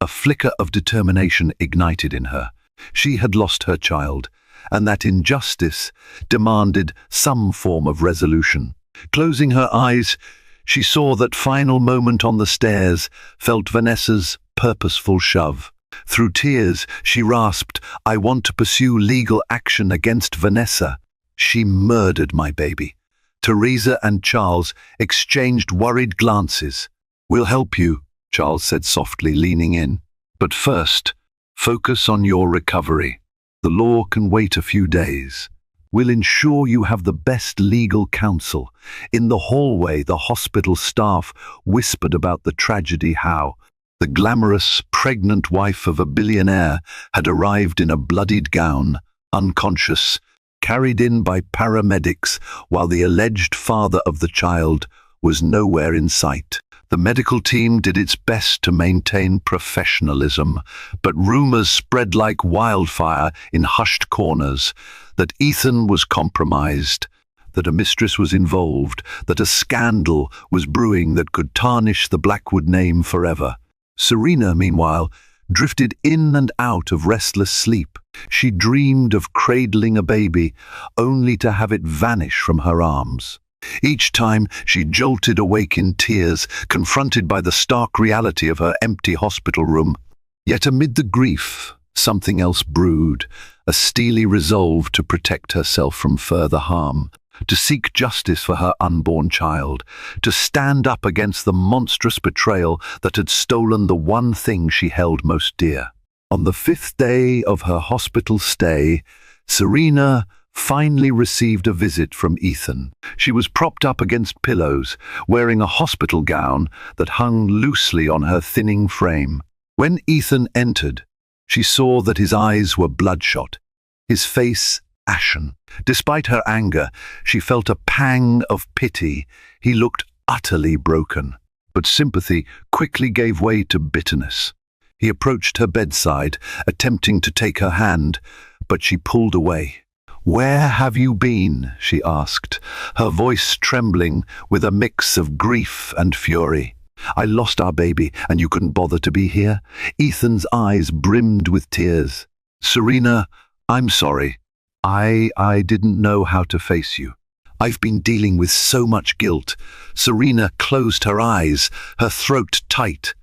Speaker 1: a flicker of determination ignited in her. She had lost her child, and that injustice demanded some form of resolution. Closing her eyes, she saw that final moment on the stairs, felt Vanessa's purposeful shove. Through tears, she rasped, I want to pursue legal action against Vanessa. She murdered my baby. Teresa and Charles exchanged worried glances. We'll help you, Charles said softly, leaning in. But first, focus on your recovery. The law can wait a few days. We'll ensure you have the best legal counsel. In the hallway, the hospital staff whispered about the tragedy, how the glamorous, pregnant wife of a billionaire had arrived in a bloodied gown, unconscious, carried in by paramedics, while the alleged father of the child was nowhere in sight. The medical team did its best to maintain professionalism, but rumors spread like wildfire in hushed corners that Ethan was compromised, that a mistress was involved, that a scandal was brewing that could tarnish the Blackwood name forever. Serena, meanwhile, drifted in and out of restless sleep. She dreamed of cradling a baby, only to have it vanish from her arms. Each time she jolted awake in tears, confronted by the stark reality of her empty hospital room. Yet amid the grief, something else brewed, a steely resolve to protect herself from further harm, to seek justice for her unborn child, to stand up against the monstrous betrayal that had stolen the one thing she held most dear. On the 5th day of her hospital stay, Serena finally received a visit from Ethan. She was propped up against pillows, wearing a hospital gown that hung loosely on her thinning frame. When Ethan entered, she saw that his eyes were bloodshot, his face ashen. Despite her anger, she felt a pang of pity. He looked utterly broken, but sympathy quickly gave way to bitterness. He approached her bedside, attempting to take her hand, but she pulled away. Where have you been? She asked, her voice trembling with a mix of grief and fury. I lost our baby, and you couldn't bother to be here? Ethan's eyes brimmed with tears. Serena, I'm sorry. I didn't know how to face you. I've been dealing with so much guilt. Serena closed her eyes, her throat tight.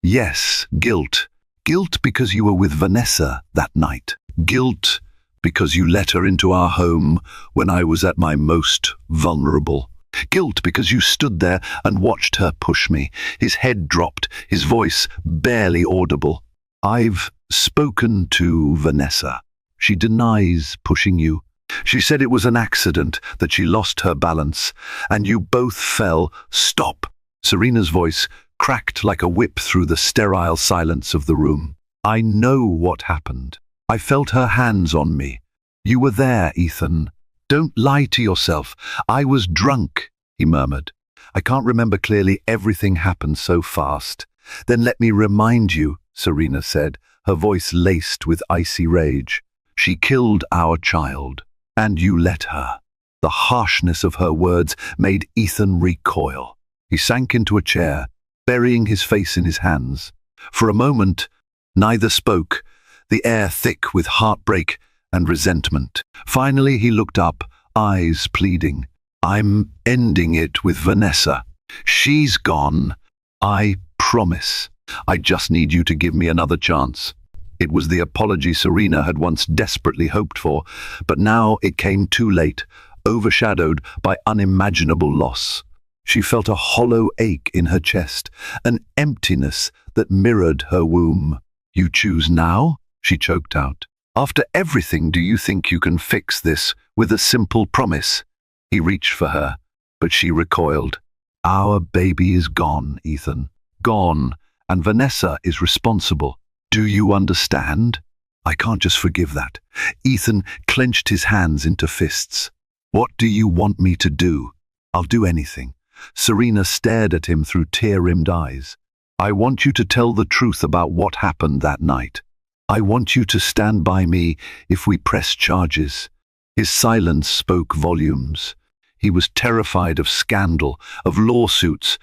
Speaker 1: Yes, guilt. Guilt because you were with Vanessa that night. Guilt because you let her into our home when I was at my most vulnerable. Guilt because you stood there and watched her push me. His head dropped, his voice barely audible. I've spoken to Vanessa. She denies pushing you. She said it was an accident, that she lost her balance, and you both fell. Stop! Serena's voice cracked like a whip through the sterile silence of the room. I know what happened. I felt her hands on me. You were there, Ethan. Don't lie to yourself. I was drunk, he murmured. I can't remember clearly. Everything happened so fast. Then let me remind you, Serena said, her voice laced with icy rage. She killed our child, and you let her. The harshness of her words made Ethan recoil. He sank into a chair, burying his face in his hands. For a moment, neither spoke, the air thick with heartbreak and resentment. Finally, he looked up, eyes pleading. I'm ending it with Vanessa. She's gone. I promise. I just need you to give me another chance. It was the apology Serena had once desperately hoped for, but now it came too late, overshadowed by unimaginable loss. She felt a hollow ache in her chest, an emptiness that mirrored her womb. "You choose now?" she choked out. "After everything, do you think you can fix this with a simple promise?" He reached for her, but she recoiled. "Our baby is gone, Ethan. Gone, and Vanessa is responsible. Do you understand? I can't just forgive that." Ethan clenched his hands into fists. "What do you want me to do?" "I'll do anything." Serena stared at him through tear-rimmed eyes. "I want you to tell the truth about what happened that night. I want you to stand by me if we press charges." His silence spoke volumes. He was terrified of scandal, of lawsuits,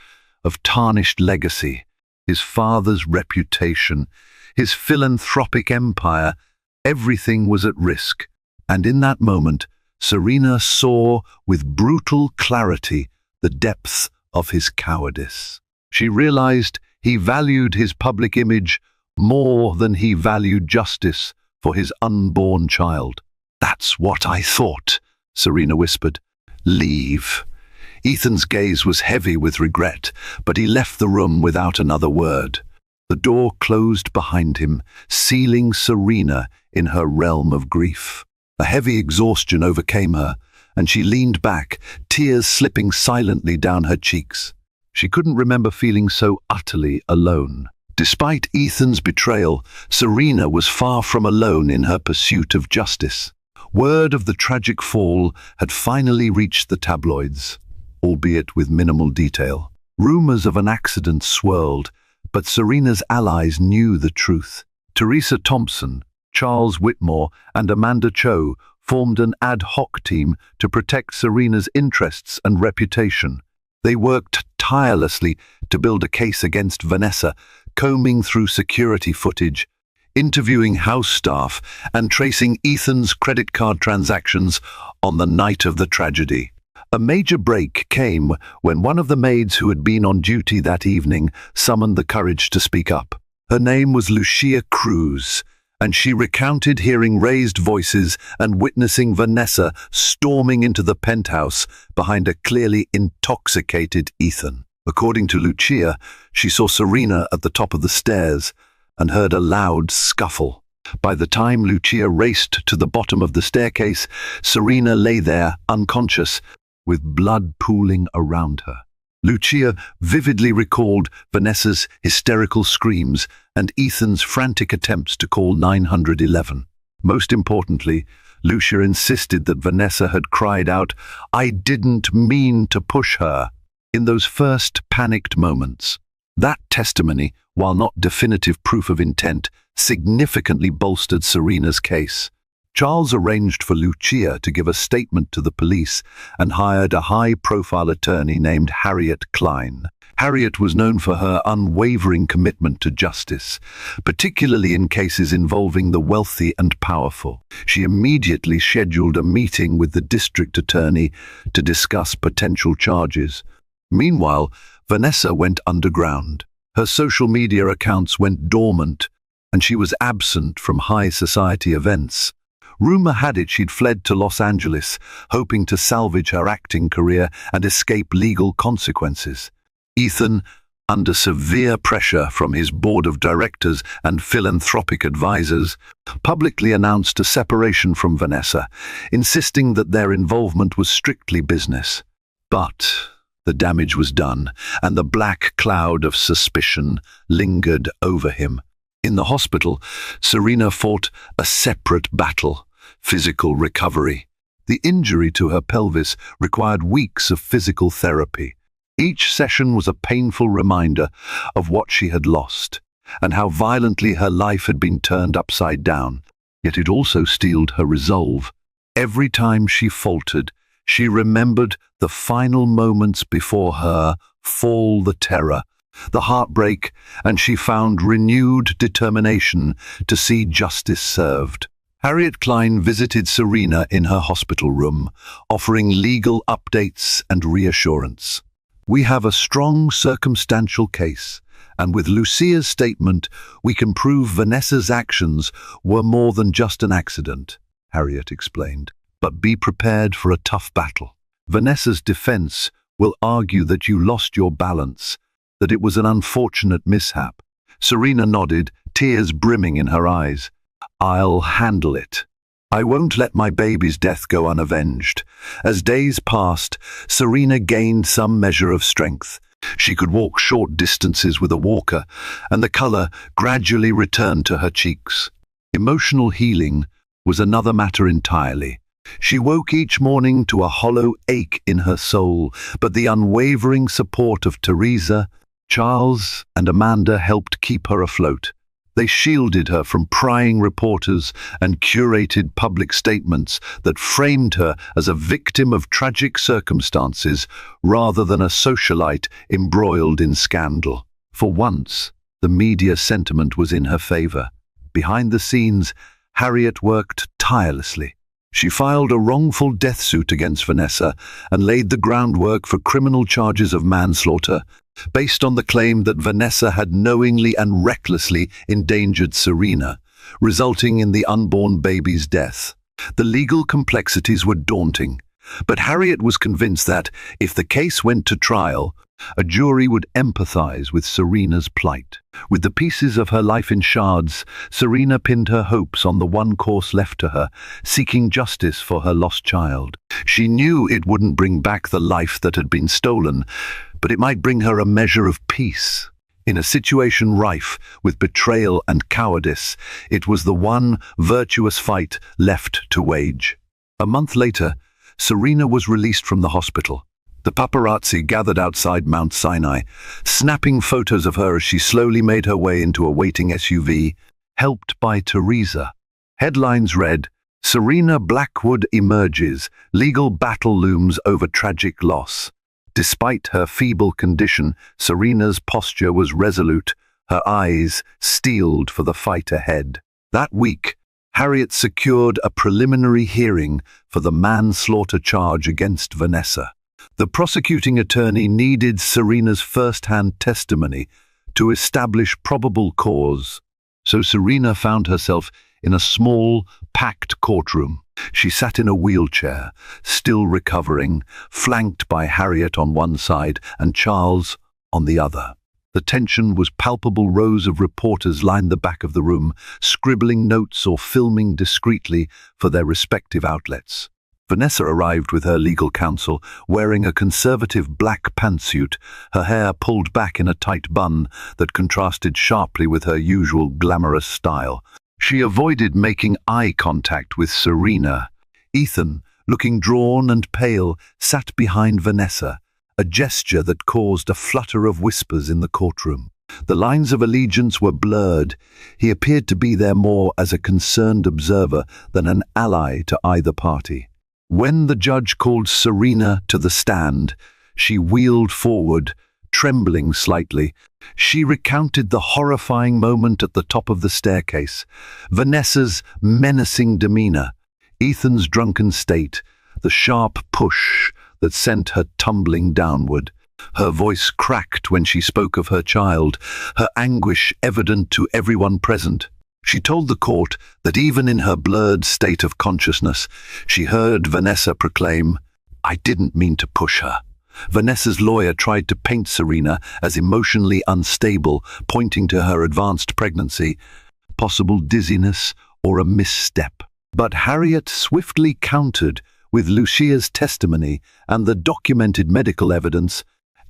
Speaker 1: of tarnished legacy. His father's reputation, his philanthropic empire, everything was at risk. And in that moment, Serena saw with brutal clarity the depth of his cowardice. She realized he valued his public image more than he valued justice for his unborn child. "That's what I thought," Serena whispered. "Leave." Ethan's gaze was heavy with regret, but he left the room without another word. The door closed behind him, sealing Serena in her realm of grief. A heavy exhaustion overcame her, and she leaned back, tears slipping silently down her cheeks. She couldn't remember feeling so utterly alone. Despite Ethan's betrayal, Serena was far from alone in her pursuit of justice. Word of the tragic fall had finally reached the tabloids, albeit with minimal detail. Rumors of an accident swirled, but Serena's allies knew the truth. Teresa Thompson, Charles Whitmore, and Amanda Cho formed an ad hoc team to protect Serena's interests and reputation. They worked tirelessly to build a case against Vanessa, combing through security footage, interviewing house staff, and tracing Ethan's credit card transactions on the night of the tragedy. A major break came when one of the maids who had been on duty that evening summoned the courage to speak up. Her name was Lucia Cruz, and she recounted hearing raised voices and witnessing Vanessa storming into the penthouse behind a clearly intoxicated Ethan. According to Lucia, she saw Serena at the top of the stairs and heard a loud scuffle. By the time Lucia raced to the bottom of the staircase, Serena lay there, unconscious, with blood pooling around her. Lucia vividly recalled Vanessa's hysterical screams and Ethan's frantic attempts to call 911. Most importantly, Lucia insisted that Vanessa had cried out, "I didn't mean to push her," in those first panicked moments. That testimony, while not definitive proof of intent, significantly bolstered Serena's case. Charles arranged for Lucia to give a statement to the police and hired a high-profile attorney named Harriet Klein. Harriet was known for her unwavering commitment to justice, particularly in cases involving the wealthy and powerful. She immediately scheduled a meeting with the district attorney to discuss potential charges. Meanwhile, Vanessa went underground. Her social media accounts went dormant, and she was absent from high society events. Rumor had it she'd fled to Los Angeles, hoping to salvage her acting career and escape legal consequences. Ethan, under severe pressure from his board of directors and philanthropic advisors, publicly announced a separation from Vanessa, insisting that their involvement was strictly business. But the damage was done, and the black cloud of suspicion lingered over him. In the hospital, Serena fought a separate battle: physical recovery. The injury to her pelvis required weeks of physical therapy. Each session was a painful reminder of what she had lost, and how violently her life had been turned upside down. Yet it also steeled her resolve. Every time she faltered, she remembered the final moments before her fall, the terror, the heartbreak, and she found renewed determination to see justice served. Harriet Klein visited Serena in her hospital room, offering legal updates and reassurance. "We have a strong circumstantial case, and with Lucia's statement, we can prove Vanessa's actions were more than just an accident," Harriet explained. "But be prepared for a tough battle. Vanessa's defense will argue that you lost your balance, that it was an unfortunate mishap. Serena nodded, tears brimming in her eyes. I'll handle it. I won't let my baby's death go unavenged. As days passed, Serena gained some measure of strength. She could walk short distances with a walker, and the color gradually returned to her cheeks. Emotional healing was another matter entirely. She woke each morning to a hollow ache in her soul, but the unwavering support of Teresa, Charles, and Amanda helped keep her afloat. They shielded her from prying reporters and curated public statements that framed her as a victim of tragic circumstances rather than a socialite embroiled in scandal. For once, the media sentiment was in her favor. Behind the scenes, Harriet worked tirelessly. She filed a wrongful death suit against Vanessa and laid the groundwork for criminal charges of manslaughter, based on the claim that Vanessa had knowingly and recklessly endangered Serena, resulting in the unborn baby's death. The legal complexities were daunting, but Harriet was convinced that, if the case went to trial, a jury would empathize with Serena's plight. With the pieces of her life in shards, Serena pinned her hopes on the one course left to her, seeking justice for her lost child. She knew it wouldn't bring back the life that had been stolen, but it might bring her a measure of peace. In a situation rife with betrayal and cowardice, it was the one virtuous fight left to wage. A month later, Serena was released from the hospital. The paparazzi gathered outside Mount Sinai, snapping photos of her as she slowly made her way into a waiting SUV, helped by Teresa. Headlines read, "Serena Blackwood emerges, legal battle looms over tragic loss." Despite her feeble condition, Serena's posture was resolute, her eyes steeled for the fight ahead. That week, Harriet secured a preliminary hearing for the manslaughter charge against Vanessa. The prosecuting attorney needed Serena's first-hand testimony to establish probable cause, so Serena found herself in a small, packed courtroom. She sat in a wheelchair, still recovering, flanked by Harriet on one side and Charles on the other. The tension was palpable. Rows of reporters lined the back of the room, scribbling notes or filming discreetly for their respective outlets. Vanessa arrived with her legal counsel, wearing a conservative black pantsuit, her hair pulled back in a tight bun that contrasted sharply with her usual glamorous style. She avoided making eye contact with Serena. Ethan, looking drawn and pale, sat behind Vanessa, a gesture that caused a flutter of whispers in the courtroom. The lines of allegiance were blurred. He appeared to be there more as a concerned observer than an ally to either party. When the judge called Serena to the stand, she wheeled forward, trembling slightly. She recounted the horrifying moment at the top of the staircase, Vanessa's menacing demeanor, Ethan's drunken state, the sharp push that sent her tumbling downward. Her voice cracked when she spoke of her child, her anguish evident to everyone present. She told the court that even in her blurred state of consciousness, she heard Vanessa proclaim, "I didn't mean to push her." Vanessa's lawyer tried to paint Serena as emotionally unstable, pointing to her advanced pregnancy, possible dizziness, or a misstep. But Harriet swiftly countered with Lucia's testimony and the documented medical evidence,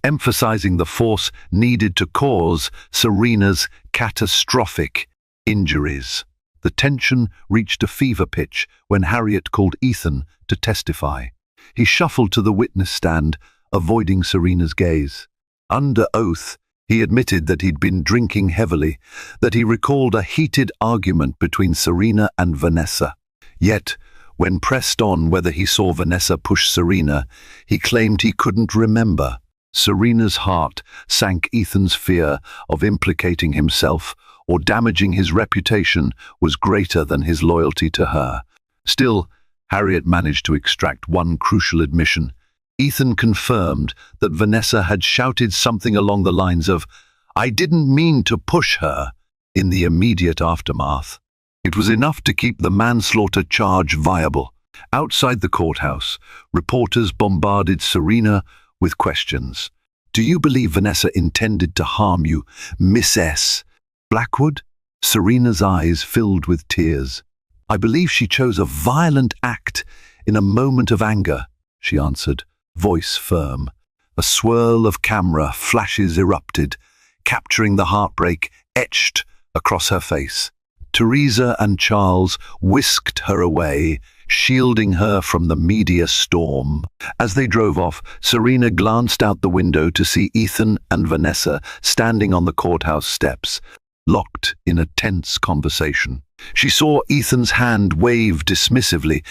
Speaker 1: emphasizing the force needed to cause Serena's catastrophic injuries. The tension reached a fever pitch when Harriet called Ethan to testify. He shuffled to the witness stand, avoiding Serena's gaze. Under oath, he admitted that he'd been drinking heavily, that he recalled a heated argument between Serena and Vanessa. Yet, when pressed on whether he saw Vanessa push Serena, he claimed he couldn't remember. Serena's heart sank. Ethan's fear of implicating himself or damaging his reputation was greater than his loyalty to her. Still, Harriet managed to extract one crucial admission. Ethan confirmed that Vanessa had shouted something along the lines of, "I didn't mean to push her," in the immediate aftermath. It was enough to keep the manslaughter charge viable. Outside the courthouse, reporters bombarded Serena with questions. "Do you believe Vanessa intended to harm you, Miss S. Blackwood?" Serena's eyes filled with tears. "I believe she chose a violent act in a moment of anger," she answered, voice firm. A swirl of camera flashes erupted, capturing the heartbreak etched across her face. Teresa and Charles whisked her away, shielding her from the media storm. As they drove off, Serena glanced out the window to see Ethan and Vanessa standing on the courthouse steps, locked in a tense conversation. She saw Ethan's hand wave dismissively,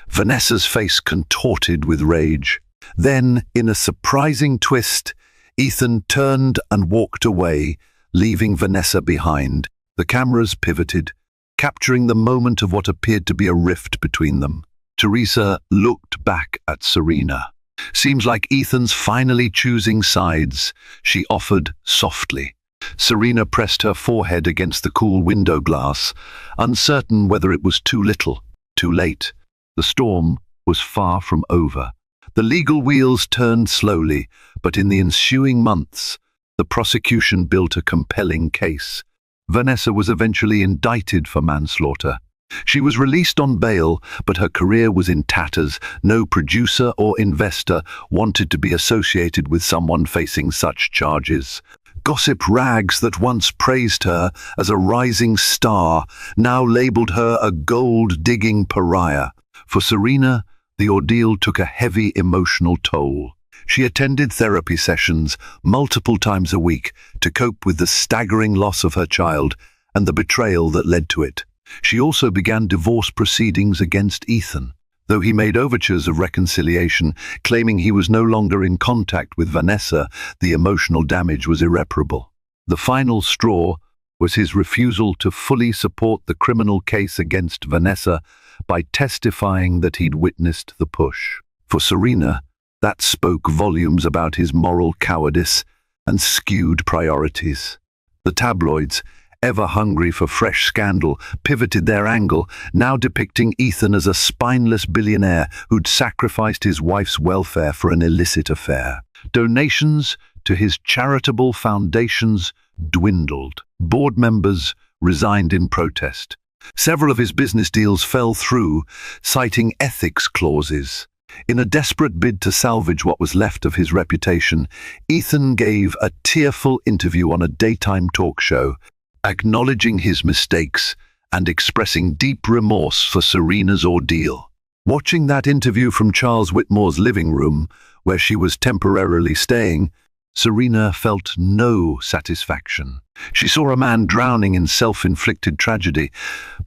Speaker 1: Vanessa's face contorted with rage. Then, in a surprising twist, Ethan turned and walked away, leaving Vanessa behind. The cameras pivoted, capturing the moment of what appeared to be a rift between them. Teresa looked back at Serena. "Seems like Ethan's finally choosing sides," she offered softly. Serena pressed her forehead against the cool window glass, uncertain whether it was too little, too late. The storm was far from over. The legal wheels turned slowly, but in the ensuing months, the prosecution built a compelling case. Vanessa was eventually indicted for manslaughter. She was released on bail, but her career was in tatters. No producer or investor wanted to be associated with someone facing such charges. Gossip rags that once praised her as a rising star now labeled her a gold-digging pariah. For Serena, the ordeal took a heavy emotional toll. She attended therapy sessions multiple times a week to cope with the staggering loss of her child and the betrayal that led to it. She also began divorce proceedings against Ethan, though he made overtures of reconciliation, claiming he was no longer in contact with Vanessa. The emotional damage was irreparable. The final straw was his refusal to fully support the criminal case against Vanessa by testifying that he'd witnessed the push. For Serena, that spoke volumes about his moral cowardice and skewed priorities. The tabloids, ever hungry for fresh scandal, pivoted their angle, now depicting Ethan as a spineless billionaire who'd sacrificed his wife's welfare for an illicit affair. Donations to his charitable foundations dwindled. Board members resigned in protest. Several of his business deals fell through, citing ethics clauses. In a desperate bid to salvage what was left of his reputation, Ethan gave a tearful interview on a daytime talk show, acknowledging his mistakes and expressing deep remorse for Serena's ordeal. Watching that interview from Charles Whitmore's living room, where she was temporarily staying, Serena felt no satisfaction. She saw a man drowning in self-inflicted tragedy,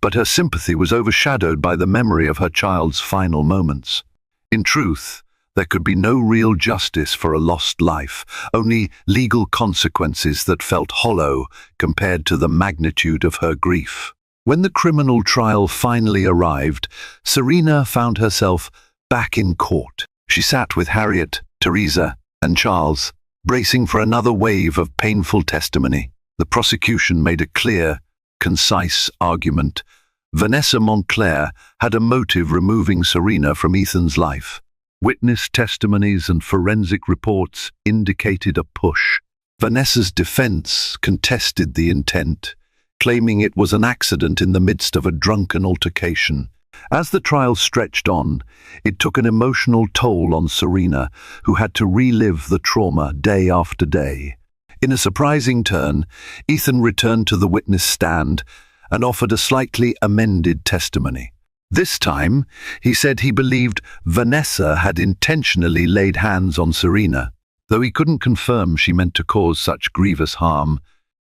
Speaker 1: but her sympathy was overshadowed by the memory of her child's final moments. In truth, there could be no real justice for a lost life, only legal consequences that felt hollow compared to the magnitude of her grief. When the criminal trial finally arrived, Serena found herself back in court. She sat with Harriet, Teresa, and Charles, bracing for another wave of painful testimony. The prosecution made a clear, concise argument. Vanessa Montclair had a motive removing Serena from Ethan's life. Witness testimonies and forensic reports indicated a push. Vanessa's defense contested the intent, claiming it was an accident in the midst of a drunken altercation. As the trial stretched on, it took an emotional toll on Serena, who had to relive the trauma day after day. In a surprising turn, Ethan returned to the witness stand and offered a slightly amended testimony. This time, he said he believed Vanessa had intentionally laid hands on Serena. Though he couldn't confirm she meant to cause such grievous harm,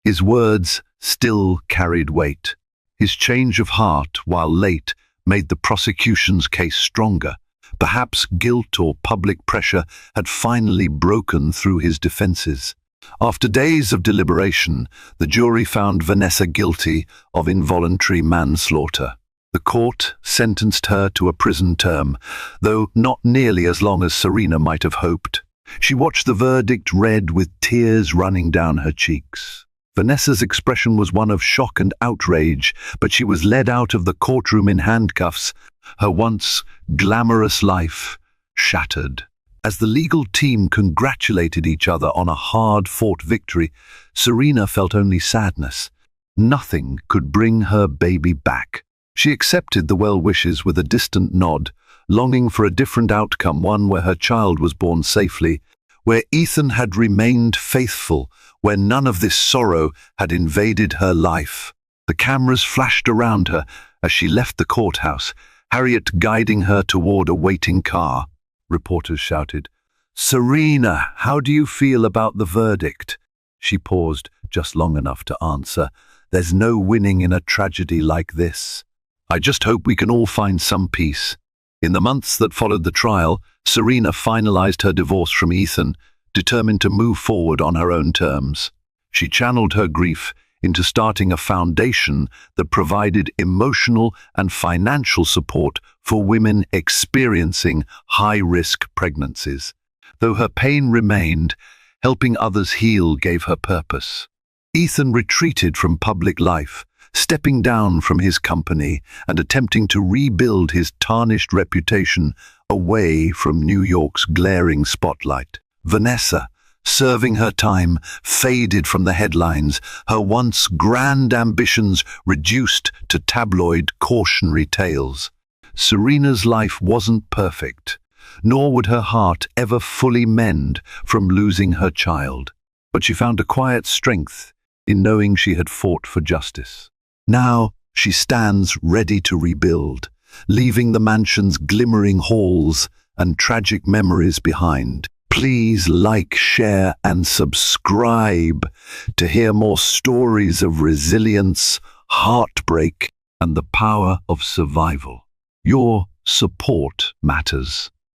Speaker 1: his words still carried weight. His change of heart, while late, made the prosecution's case stronger. Perhaps guilt or public pressure had finally broken through his defenses. After days of deliberation, the jury found Vanessa guilty of involuntary manslaughter. The court sentenced her to a prison term, though not nearly as long as Serena might have hoped. She watched the verdict read with tears running down her cheeks. Vanessa's expression was one of shock and outrage, but she was led out of the courtroom in handcuffs, her once glamorous life shattered. As the legal team congratulated each other on a hard-fought victory, Serena felt only sadness. Nothing could bring her baby back. She accepted the well-wishes with a distant nod, longing for a different outcome, one where her child was born safely, where Ethan had remained faithful, where none of this sorrow had invaded her life. The cameras flashed around her as she left the courthouse, Harriet guiding her toward a waiting car. Reporters shouted, "Serena, how do you feel about the verdict?" She paused just long enough to answer, "There's no winning in a tragedy like this. I just hope we can all find some peace." In the months that followed the trial, Serena finalized her divorce from Ethan, determined to move forward on her own terms. She channeled her grief into starting a foundation that provided emotional and financial support for women experiencing high-risk pregnancies. Though her pain remained, helping others heal gave her purpose. Ethan retreated from public life, stepping down from his company and attempting to rebuild his tarnished reputation away from New York's glaring spotlight. Vanessa, serving her time, faded from the headlines, her once grand ambitions reduced to tabloid cautionary tales. Serena's life wasn't perfect, nor would her heart ever fully mend from losing her child. But she found a quiet strength in knowing she had fought for justice. Now she stands ready to rebuild, leaving the mansion's glimmering halls and tragic memories behind. Please like, share, and subscribe to hear more stories of resilience, heartbreak, and the power of survival. Your support matters.